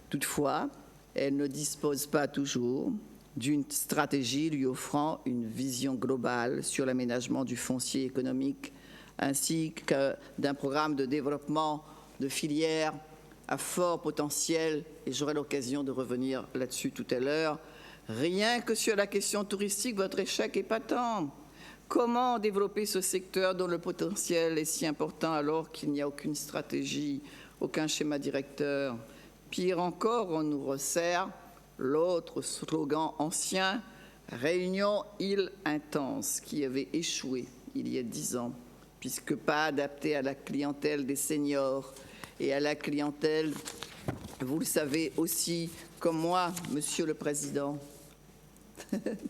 Toutefois, elle ne dispose pas toujours d'une stratégie lui offrant une vision globale sur l'aménagement du foncier économique, ainsi que d'un programme de développement de filières à fort potentiel, et j'aurai l'occasion de revenir là-dessus tout à l'heure. Rien que sur la question touristique, votre échec est patent. Comment développer ce secteur dont le potentiel est si important alors qu'il n'y a aucune stratégie, aucun schéma directeur? Pire encore, on nous resserre l'autre slogan ancien, Réunion île intense, qui avait échoué il y a 10 ans, puisque pas adapté à la clientèle des seniors et à la clientèle, vous le savez aussi, comme moi, Monsieur le Président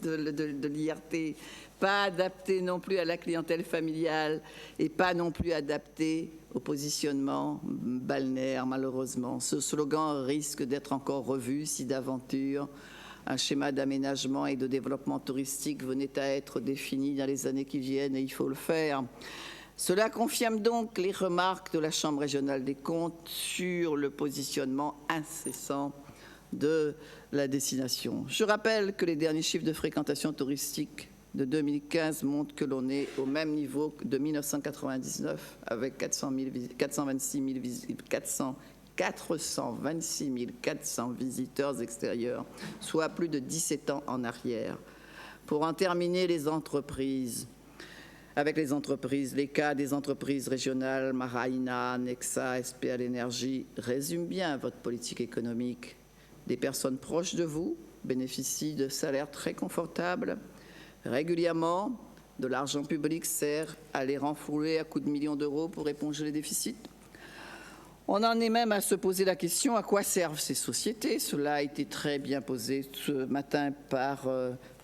de l'IRT, pas adapté non plus à la clientèle familiale et pas non plus adapté au positionnement balnéaire, malheureusement. Ce slogan risque d'être encore revu si d'aventure un schéma d'aménagement et de développement touristique venait à être défini dans les années qui viennent, et il faut le faire. Cela confirme donc les remarques de la Chambre régionale des comptes sur le positionnement incessant de la destination. Je rappelle que les derniers chiffres de fréquentation touristique de 2015 montrent que l'on est au même niveau que de 1999, avec 426 400 visiteurs extérieurs, soit plus de 17 ans en arrière. Pour en terminer, avec les entreprises, les cas des entreprises régionales, Maraïna, Nexa, SPA l'Énergie, résument bien votre politique économique. Des personnes proches de vous bénéficient de salaires très confortables. Régulièrement, de l'argent public sert à les renflouer à coups de millions d'euros pour éponger les déficits. On en est même à se poser la question, à quoi servent ces sociétés? Cela a été très bien posé ce matin par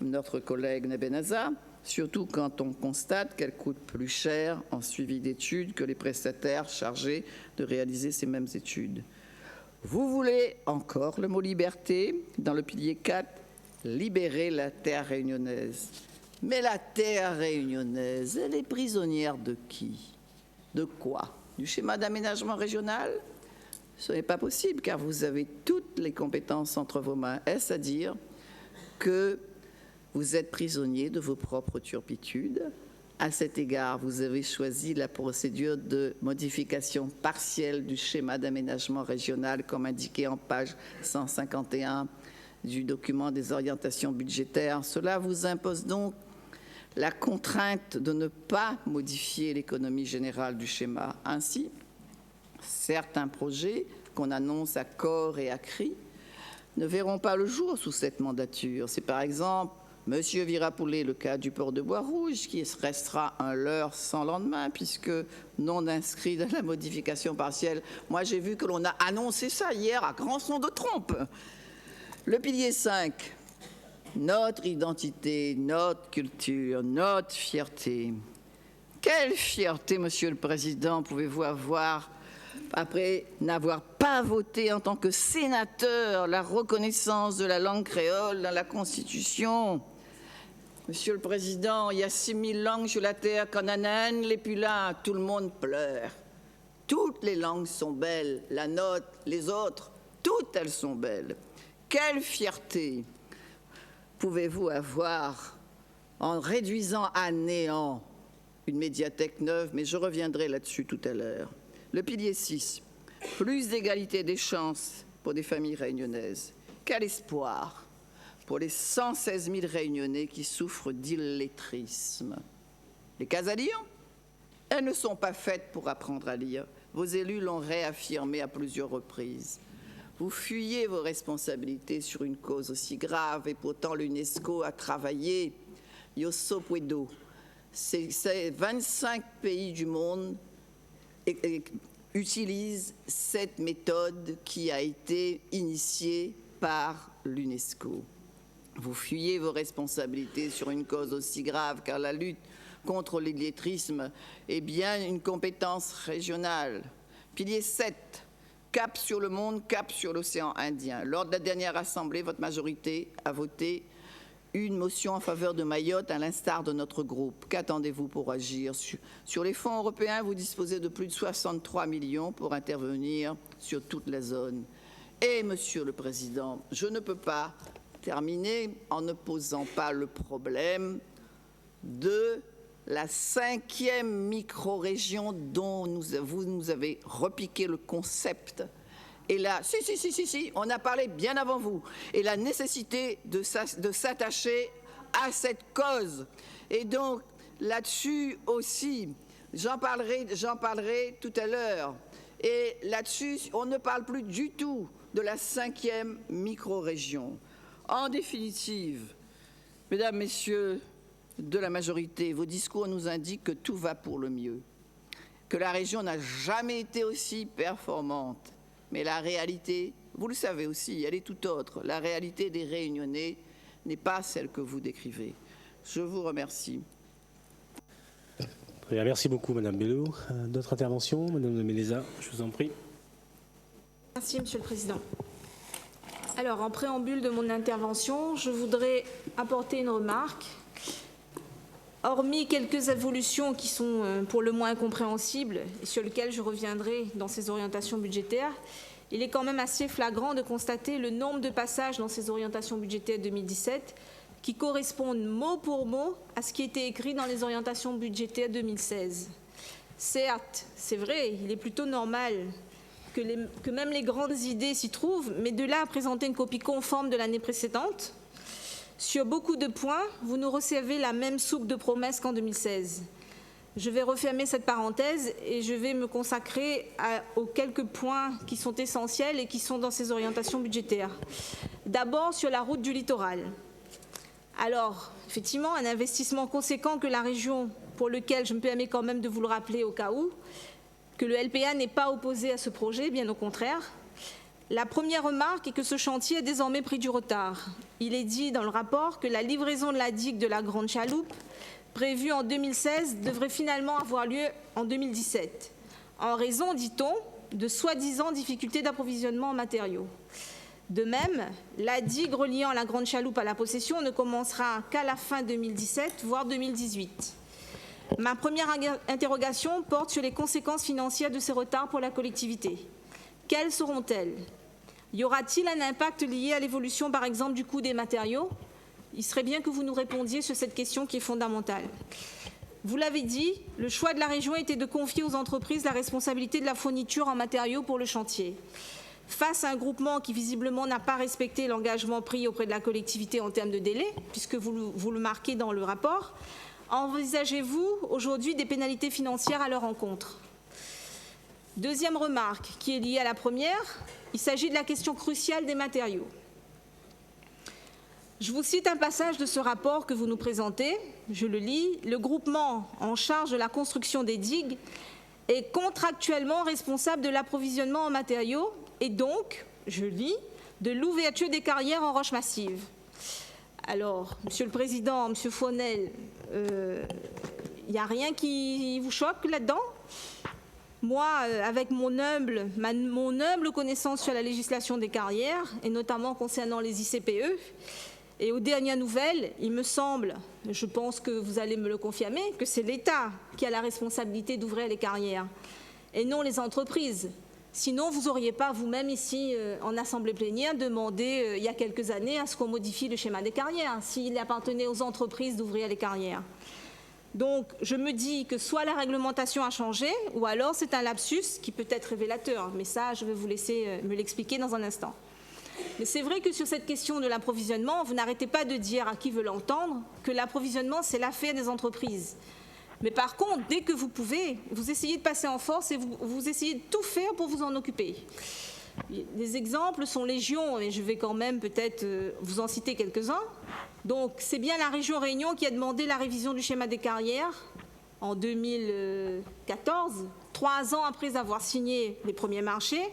notre collègue Nebenaza, surtout quand on constate qu'elles coûtent plus cher en suivi d'études que les prestataires chargés de réaliser ces mêmes études. Vous voulez encore le mot liberté dans le pilier 4, libérer la terre réunionnaise. Mais la terre réunionnaise, elle est prisonnière de qui? De quoi? Du schéma d'aménagement régional? Ce n'est pas possible car vous avez toutes les compétences entre vos mains. Est-ce à dire que vous êtes prisonnier de vos propres turpitudes? À cet égard, vous avez choisi la procédure de modification partielle du schéma d'aménagement régional comme indiqué en page 151 du document des orientations budgétaires. Cela vous impose donc la contrainte de ne pas modifier l'économie générale du schéma. Ainsi, certains projets qu'on annonce à corps et à cri ne verront pas le jour sous cette mandature. C'est par exemple Monsieur Virapoulet, le cas du port de Bois-Rouge, qui restera un leurre sans lendemain, puisque non inscrit dans la modification partielle. Moi, j'ai vu que l'on a annoncé ça hier à grand son de trompe. Le pilier 5, notre identité, notre culture, notre fierté. Quelle fierté, Monsieur le Président, pouvez-vous avoir après n'avoir pas voté en tant que sénateur la reconnaissance de la langue créole dans la Constitution? Monsieur le Président, il y a 6000 langues sur la terre, qu'en anaine, les pulins, tout le monde pleure. Toutes les langues sont belles, la nôtre, les autres, toutes elles sont belles. Quelle fierté pouvez-vous avoir en réduisant à néant une médiathèque neuve, mais je reviendrai là-dessus tout à l'heure. Le pilier 6, plus d'égalité des chances pour des familles réunionnaises. Quel espoir pour les 116 000 Réunionnais qui souffrent d'illettrisme. Les cases à lire, elles ne sont pas faites pour apprendre à lire. Vos élus l'ont réaffirmé à plusieurs reprises. Vous fuyez vos responsabilités sur une cause aussi grave et pourtant l'UNESCO a travaillé. Yosso Puedo, c'est 25 pays du monde utilisent cette méthode qui a été initiée par l'UNESCO. Vous fuyez vos responsabilités sur une cause aussi grave car la lutte contre l'illettrisme est bien une compétence régionale. Pilier 7, cap sur le monde, cap sur l'océan Indien. Lors de la dernière assemblée, votre majorité a voté une motion en faveur de Mayotte à l'instar de notre groupe. Qu'attendez-vous pour agir? Sur les fonds européens, vous disposez de plus de 63 millions pour intervenir sur toute la zone. Et, Monsieur le Président, je ne peux pas terminer en ne posant pas le problème de la 5e micro-région dont vous nous avez repiqué le concept. Et là, si, on a parlé bien avant vous. Et la nécessité de s'attacher à cette cause. Et donc, là-dessus aussi, j'en parlerai tout à l'heure. Et là-dessus, on ne parle plus du tout de la 5e micro-région. En définitive, mesdames, messieurs de la majorité, vos discours nous indiquent que tout va pour le mieux, que la région n'a jamais été aussi performante. Mais la réalité, vous le savez aussi, elle est tout autre. La réalité des Réunionnais n'est pas celle que vous décrivez. Je vous remercie. Très bien, merci beaucoup, Madame Bello. D'autres interventions? Madame Méleza, je vous en prie. Merci, Monsieur le Président. Alors, en préambule de mon intervention, je voudrais apporter une remarque. Hormis quelques évolutions qui sont pour le moins incompréhensibles et sur lesquelles je reviendrai dans ces orientations budgétaires, il est quand même assez flagrant de constater le nombre de passages dans ces orientations budgétaires 2017 qui correspondent mot pour mot à ce qui était écrit dans les orientations budgétaires 2016. Certes, c'est vrai, il est plutôt normal que même les grandes idées s'y trouvent, mais de là à présenter une copie conforme de l'année précédente, sur beaucoup de points, vous nous recevez la même soupe de promesses qu'en 2016. Je vais refermer cette parenthèse et je vais me consacrer aux quelques points qui sont essentiels et qui sont dans ces orientations budgétaires. D'abord, sur la route du littoral. Alors, effectivement, un investissement conséquent que la région, pour lequel je me permets quand même de vous le rappeler au cas où, que le LPA n'est pas opposé à ce projet, bien au contraire. La première remarque est que ce chantier a désormais pris du retard. Il est dit dans le rapport que la livraison de la digue de la Grande Chaloupe, prévue en 2016, devrait finalement avoir lieu en 2017, en raison, dit-on, de soi-disant difficultés d'approvisionnement en matériaux. De même, la digue reliant la Grande Chaloupe à la possession ne commencera qu'à la fin 2017, voire 2018. Ma première interrogation porte sur les conséquences financières de ces retards pour la collectivité. Quelles seront-elles? Y aura-t-il un impact lié à l'évolution, par exemple, du coût des matériaux? Il serait bien que vous nous répondiez sur cette question qui est fondamentale. Vous l'avez dit, le choix de la région était de confier aux entreprises la responsabilité de la fourniture en matériaux pour le chantier. Face à un groupement qui visiblement n'a pas respecté l'engagement pris auprès de la collectivité en termes de délai, puisque vous le marquez dans le rapport, envisagez-vous aujourd'hui des pénalités financières à leur encontre? Deuxième remarque, qui est liée à la première, il s'agit de la question cruciale des matériaux. Je vous cite un passage de ce rapport que vous nous présentez, je le lis. Le groupement en charge de la construction des digues est contractuellement responsable de l'approvisionnement en matériaux et donc, je lis, de l'ouverture des carrières en roches massives. Alors, Monsieur le Président, Monsieur Fournel, il n'y a rien qui vous choque là-dedans? Moi, avec mon humble connaissance sur la législation des carrières, et notamment concernant les ICPE, et aux dernières nouvelles, il me semble, je pense que vous allez me le confirmer, que c'est l'État qui a la responsabilité d'ouvrir les carrières, et non les entreprises. Sinon, vous n'auriez pas vous-même ici, en assemblée plénière, demandé il y a quelques années à ce qu'on modifie le schéma des carrières, s'il appartenait aux entreprises d'ouvrir les carrières. Donc, je me dis que soit la réglementation a changé, ou alors c'est un lapsus qui peut être révélateur. Mais ça, je vais vous laisser me l'expliquer dans un instant. Mais c'est vrai que sur cette question de l'approvisionnement, vous n'arrêtez pas de dire à qui veut l'entendre que l'approvisionnement, c'est l'affaire des entreprises. Mais par contre, dès que vous pouvez, vous essayez de passer en force et vous essayez de tout faire pour vous en occuper. Les exemples sont légion, et je vais quand même peut-être vous en citer quelques-uns. Donc, c'est bien la région Réunion qui a demandé la révision du schéma des carrières en 2014, 3 ans après avoir signé les premiers marchés,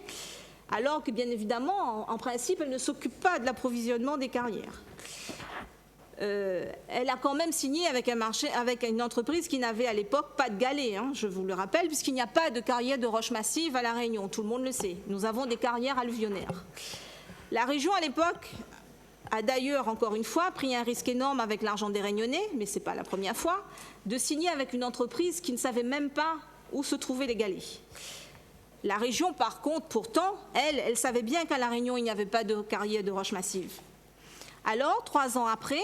alors que, bien évidemment, en principe, elle ne s'occupe pas de l'approvisionnement des carrières. Elle a quand même signé avec une entreprise qui n'avait à l'époque pas de galets, hein, je vous le rappelle, puisqu'il n'y a pas de carrière de roches massives à La Réunion, tout le monde le sait. Nous avons des carrières alluvionnaires. La région, à l'époque, a d'ailleurs, encore une fois, pris un risque énorme avec l'argent des Réunionnais, mais ce n'est pas la première fois, de signer avec une entreprise qui ne savait même pas où se trouvaient les galets. La région, par contre, pourtant, elle savait bien qu'à La Réunion, il n'y avait pas de carrière de roches massives. Alors, 3 ans après,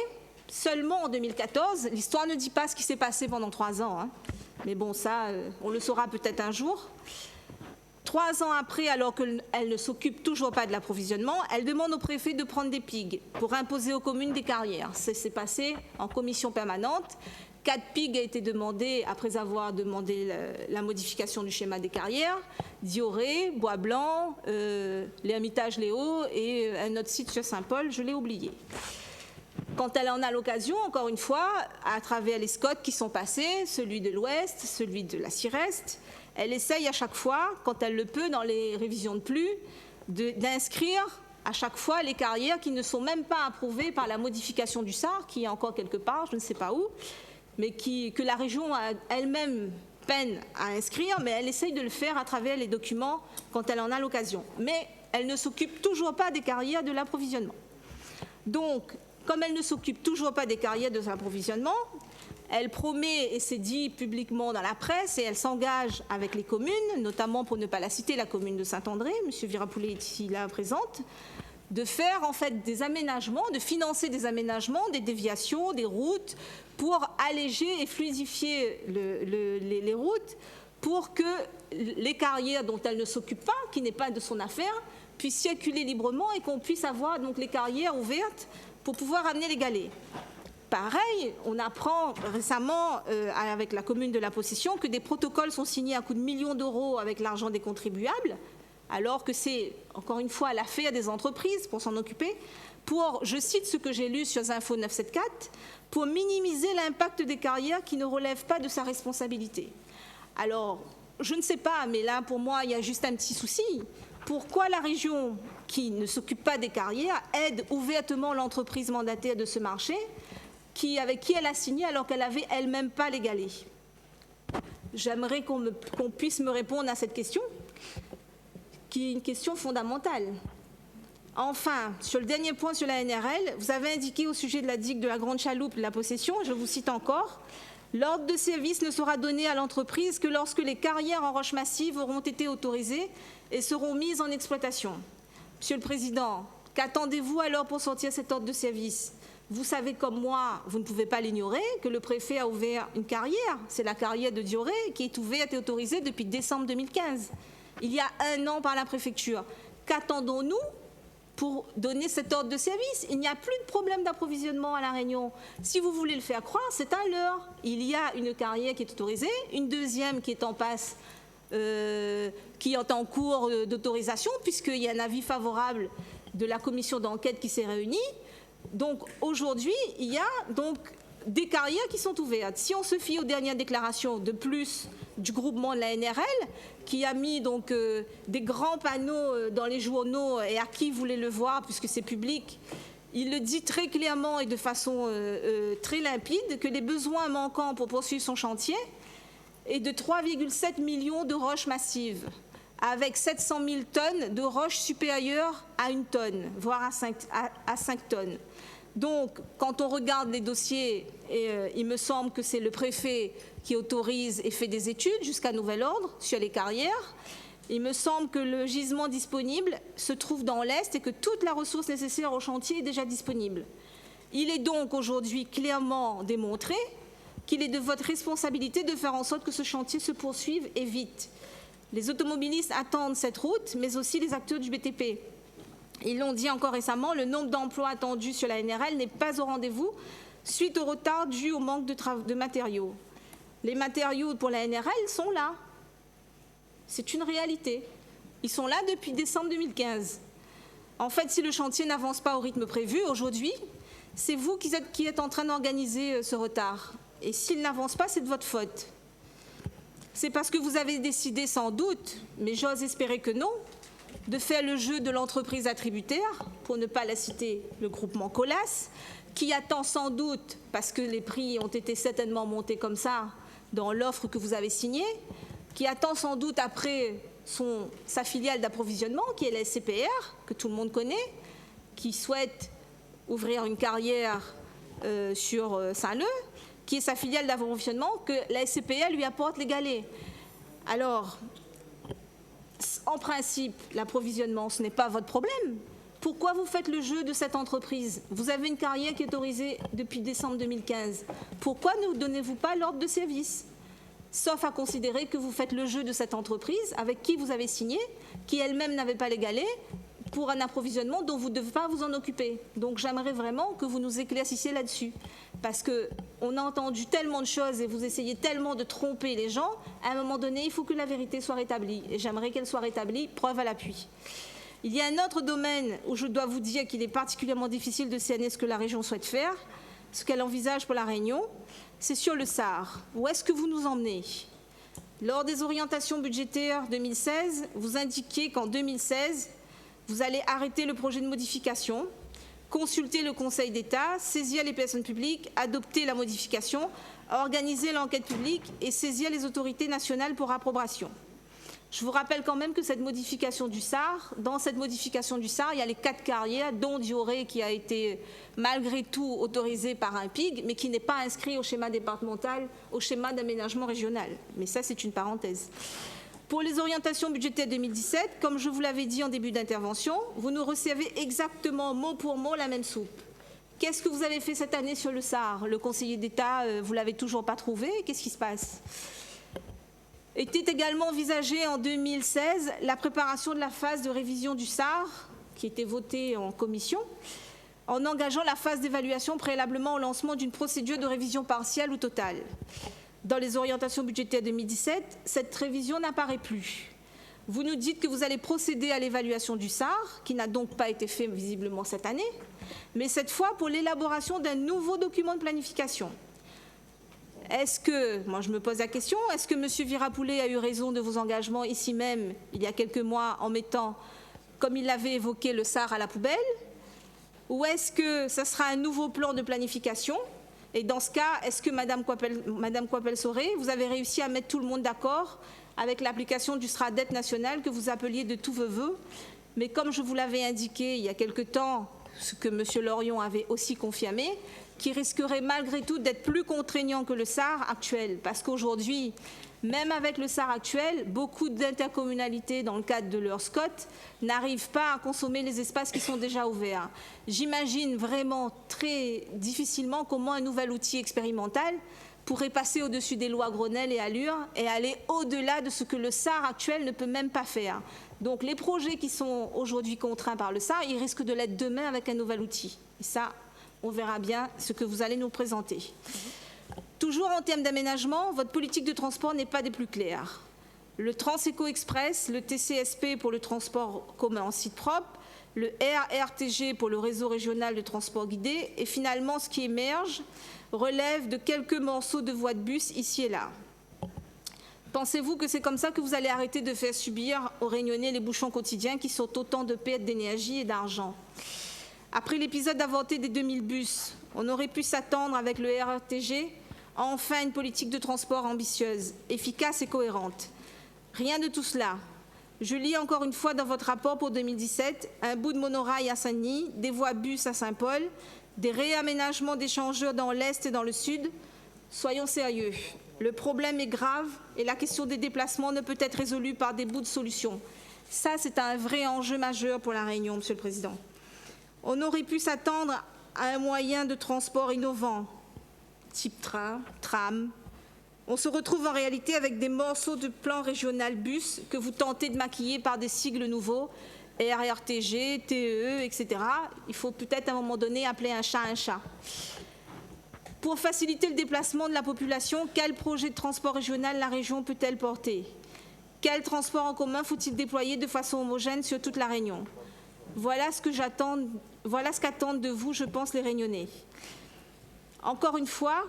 seulement en 2014, l'histoire ne dit pas ce qui s'est passé pendant 3 ans, hein. Mais bon, ça, on le saura peut-être un jour. 3 ans après, alors qu'elle ne s'occupe toujours pas de l'approvisionnement, elle demande au préfet de prendre des PIG pour imposer aux communes des carrières. Ça s'est passé en commission permanente. 4 PIG a été demandé après avoir demandé la modification du schéma des carrières. Dioré, Bois Blanc, l'Hermitage Léo et un autre site sur Saint-Paul, je l'ai oublié. Quand elle en a l'occasion, encore une fois, à travers les SCOT qui sont passés, celui de l'Ouest, celui de la Cireste, elle essaye à chaque fois, quand elle le peut, dans les révisions de plus, d'inscrire à chaque fois les carrières qui ne sont même pas approuvées par la modification du SAR, qui est encore quelque part, je ne sais pas où, mais que la région a elle-même peine à inscrire, mais elle essaye de le faire à travers les documents quand elle en a l'occasion. Mais elle ne s'occupe toujours pas des carrières de l'approvisionnement. Donc, comme elle ne s'occupe toujours pas des carrières de l'approvisionnement, elle promet, et c'est dit publiquement dans la presse, et elle s'engage avec les communes, notamment pour ne pas la citer, la commune de Saint-André, M. Virapoulet est ici là présente, de faire en fait des aménagements, de financer des aménagements, des déviations, des routes, pour alléger et fluidifier les routes, pour que les carrières dont elle ne s'occupe pas, qui n'est pas de son affaire, puissent circuler librement et qu'on puisse avoir donc les carrières ouvertes pour pouvoir amener les galets. Pareil, on apprend récemment avec la commune de la Possession que des protocoles sont signés à coût de millions d'euros avec l'argent des contribuables, alors que c'est, encore une fois, l'affaire des entreprises pour s'en occuper, pour, je cite ce que j'ai lu sur Info 974, pour minimiser l'impact des carrières qui ne relèvent pas de sa responsabilité. Alors, je ne sais pas, mais là, pour moi, il y a juste un petit souci. Pourquoi la région, qui ne s'occupe pas des carrières, aide ouvertement l'entreprise mandataire de ce marché, avec qui elle a signé alors qu'elle n'avait elle-même pas les galets? J'aimerais qu'on puisse me répondre à cette question, qui est une question fondamentale. Enfin, sur le dernier point sur la NRL, vous avez indiqué au sujet de la digue de la Grande Chaloupe, la Possession, je vous cite encore, « L'ordre de service ne sera donné à l'entreprise que lorsque les carrières en roche massive auront été autorisées et seront mises en exploitation. » Monsieur le Président, qu'attendez-vous alors pour sortir cet ordre de service? Vous savez comme moi, vous ne pouvez pas l'ignorer, que le préfet a ouvert une carrière. C'est la carrière de Dioré qui est ouverte et autorisée depuis décembre 2015. Il y a 1 an par la préfecture. Qu'attendons-nous pour donner cet ordre de service? Il n'y a plus de problème d'approvisionnement à La Réunion. Si vous voulez le faire croire, c'est un leurre. Il y a une carrière qui est autorisée, une deuxième qui est en passe, qui est en cours d'autorisation, puisqu'il y a un avis favorable de la commission d'enquête qui s'est réunie. Donc aujourd'hui, il y a donc des carrières qui sont ouvertes. Si on se fie aux dernières déclarations de plus du groupement de la NRL, qui a mis donc des grands panneaux dans les journaux et à qui voulait le voir, puisque c'est public, il le dit très clairement et de façon très limpide que les besoins manquants pour poursuivre son chantier est de 3,7 millions de roches massives, avec 700 000 tonnes de roches supérieures à 1 tonne, voire à 5 tonnes. Donc, quand on regarde les dossiers, il me semble que c'est le préfet qui autorise et fait des études jusqu'à nouvel ordre sur les carrières. Il me semble que le gisement disponible se trouve dans l'Est et que toute la ressource nécessaire au chantier est déjà disponible. Il est donc aujourd'hui clairement démontré qu'il est de votre responsabilité de faire en sorte que ce chantier se poursuive et vite. Les automobilistes attendent cette route, mais aussi les acteurs du BTP. Ils l'ont dit encore récemment, le nombre d'emplois attendus sur la NRL n'est pas au rendez-vous suite au retard dû au manque de matériaux. Les matériaux pour la NRL sont là. C'est une réalité. Ils sont là depuis décembre 2015. En fait, si le chantier n'avance pas au rythme prévu aujourd'hui, c'est vous qui êtes en train d'organiser ce retard. Et s'il n'avance pas, c'est de votre faute. C'est parce que vous avez décidé sans doute, mais j'ose espérer que non, de faire le jeu de l'entreprise attributaire, pour ne pas la citer, le groupement Colas, qui attend sans doute, parce que les prix ont été certainement montés comme ça dans l'offre que vous avez signée, qui attend sans doute après sa filiale d'approvisionnement, qui est la SCPR, que tout le monde connaît, qui souhaite ouvrir une carrière sur Saint-Leu, qui est sa filiale d'approvisionnement, que la SCPR lui apporte les galets. Alors, en principe, l'approvisionnement, ce n'est pas votre problème. Pourquoi vous faites le jeu de cette entreprise? Vous avez une carrière qui est autorisée depuis décembre 2015. Pourquoi ne donnez-vous pas l'ordre de service? Sauf à considérer que vous faites le jeu de cette entreprise avec qui vous avez signé, qui elle-même n'avait pas l'égalé, pour un approvisionnement dont vous ne devez pas vous en occuper. Donc j'aimerais vraiment que vous nous éclaircissiez là-dessus. Parce qu'on a entendu tellement de choses et vous essayez tellement de tromper les gens, à un moment donné, il faut que la vérité soit rétablie. Et j'aimerais qu'elle soit rétablie, preuve à l'appui. Il y a un autre domaine où je dois vous dire qu'il est particulièrement difficile de cerner ce que la région souhaite faire, ce qu'elle envisage pour la Réunion, c'est sur le SAR. Où est-ce que vous nous emmenez? Lors des orientations budgétaires 2016, vous indiquiez qu'en 2016, vous allez arrêter le projet de modification, consulter le Conseil d'État, saisir les personnes publiques, adopter la modification, organiser l'enquête publique et saisir les autorités nationales pour approbation. Je vous rappelle quand même que cette modification du SAR, dans cette modification du SAR, il y a les 4 carrières, dont Dioré qui a été malgré tout autorisé par un PIG, mais qui n'est pas inscrit au schéma départemental, au schéma d'aménagement régional. Mais ça, c'est une parenthèse. Pour les orientations budgétaires 2017, comme je vous l'avais dit en début d'intervention, vous nous recevez exactement mot pour mot la même soupe. Qu'est-ce que vous avez fait cette année sur le SAR? Le conseiller d'État, vous ne l'avez toujours pas trouvé. Qu'est-ce qui se passe? Était également envisagée en 2016 la préparation de la phase de révision du SAR, qui était votée en commission, en engageant la phase d'évaluation préalablement au lancement d'une procédure de révision partielle ou totale. Dans les orientations budgétaires 2017, cette révision n'apparaît plus. Vous nous dites que vous allez procéder à l'évaluation du SAR, qui n'a donc pas été fait visiblement cette année, mais cette fois pour l'élaboration d'un nouveau document de planification. Est-ce que, moi je me pose la question, est-ce que M. Virapoulet a eu raison de vos engagements ici même, il y a quelques mois, en mettant, comme il l'avait évoqué, le SAR à la poubelle? Ou est-ce que ce sera un nouveau plan de planification? Et dans ce cas, est-ce que Madame Coipel-Soré, vous avez réussi à mettre tout le monde d'accord avec l'application du SRADET national que vous appeliez de tous vos voeux? Mais comme je vous l'avais indiqué il y a quelque temps, ce que M. Lorion avait aussi confirmé, qui risquerait malgré tout d'être plus contraignant que le SAR actuel. Parce qu'aujourd'hui, même avec le SAR actuel, beaucoup d'intercommunalités, dans le cadre de leur SCOT, n'arrivent pas à consommer les espaces qui sont déjà ouverts. J'imagine vraiment très difficilement comment un nouvel outil expérimental pourrait passer au-dessus des lois Grenelle et Allure et aller au-delà de ce que le SAR actuel ne peut même pas faire. Donc les projets qui sont aujourd'hui contraints par le SAR, ils risquent de l'être demain avec un nouvel outil. Et ça, on verra bien ce que vous allez nous présenter. Toujours en termes d'aménagement, votre politique de transport n'est pas des plus claires. Le Transeco Express, le TCSP pour le transport commun en site propre, le RRTG pour le réseau régional de transport guidé, et finalement ce qui émerge relève de quelques morceaux de voies de bus ici et là. Pensez-vous que c'est comme ça que vous allez arrêter de faire subir aux Réunionnais les bouchons quotidiens qui sont autant de pertes d'énergie et d'argent? Après l'épisode inventé des 2000 bus, on aurait pu s'attendre avec le RRTG à enfin une politique de transport ambitieuse, efficace et cohérente. Rien de tout cela. Je lis encore une fois dans votre rapport pour 2017 un bout de monorail à Saint-Denis, des voies bus à Saint-Paul, des réaménagements d'échangeurs dans l'Est et dans le Sud. Soyons sérieux. Le problème est grave et la question des déplacements ne peut être résolue par des bouts de solutions. Ça, c'est un vrai enjeu majeur pour la Réunion, Monsieur le Président. On aurait pu s'attendre à un moyen de transport innovant, type train, tram. On se retrouve en réalité avec des morceaux de plan régional bus que vous tentez de maquiller par des sigles nouveaux, RRTG, TEE, etc. Il faut peut-être à un moment donné appeler un chat un chat. Pour faciliter le déplacement de la population, quel projet de transport régional la région peut-elle porter? Quel transport en commun faut-il déployer de façon homogène sur toute la Réunion? Voilà ce qu'attendent de vous, je pense, les Réunionnais. Encore une fois,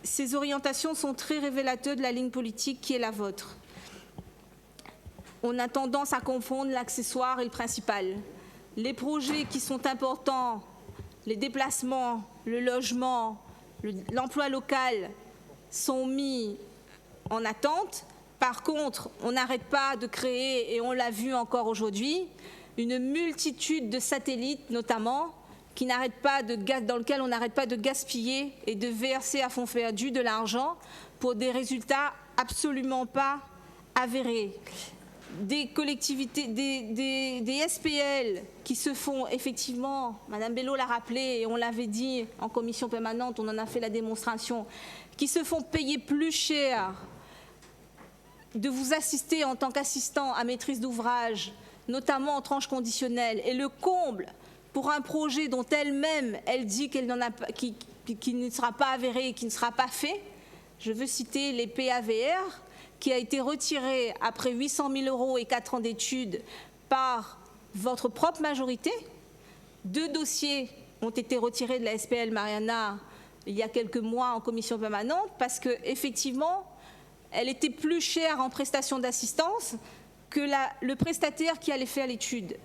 ces orientations sont très révélateurs de la ligne politique qui est la vôtre. On a tendance à confondre l'accessoire et le principal. Les projets qui sont importants, les déplacements, le logement, l'emploi local sont mis en attente. Par contre, on n'arrête pas de créer, et on l'a vu encore aujourd'hui, une multitude de satellites notamment, dans lesquels on n'arrête pas de gaspiller et de verser à fond perdu de l'argent pour des résultats absolument pas avérés. des collectivités, des SPL qui se font effectivement, Madame Bello l'a rappelé et on l'avait dit en commission permanente, on en a fait la démonstration, qui se font payer plus cher de vous assister en tant qu'assistant à maîtrise d'ouvrage, notamment en tranche conditionnelle, et le comble pour un projet dont elle-même, elle dit qu'elle n'en a pas, qui ne sera pas avéré et qui ne sera pas fait. Je veux citer les PAVR, qui a été retiré après 800 000 € et 4 ans d'études par votre propre majorité. 2 dossiers ont été retirés de la SPL Mariana il y a quelques mois en commission permanente parce qu'effectivement, elle était plus chère en prestation d'assistance que le prestataire qui allait faire l'étude.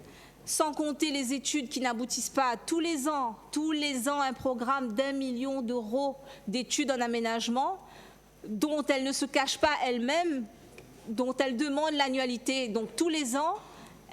Sans compter les études qui n'aboutissent pas tous les ans, un programme d'1 million d'euros d'études en aménagement dont elle ne se cache pas elle-même, dont elle demande l'annualité. Donc tous les ans,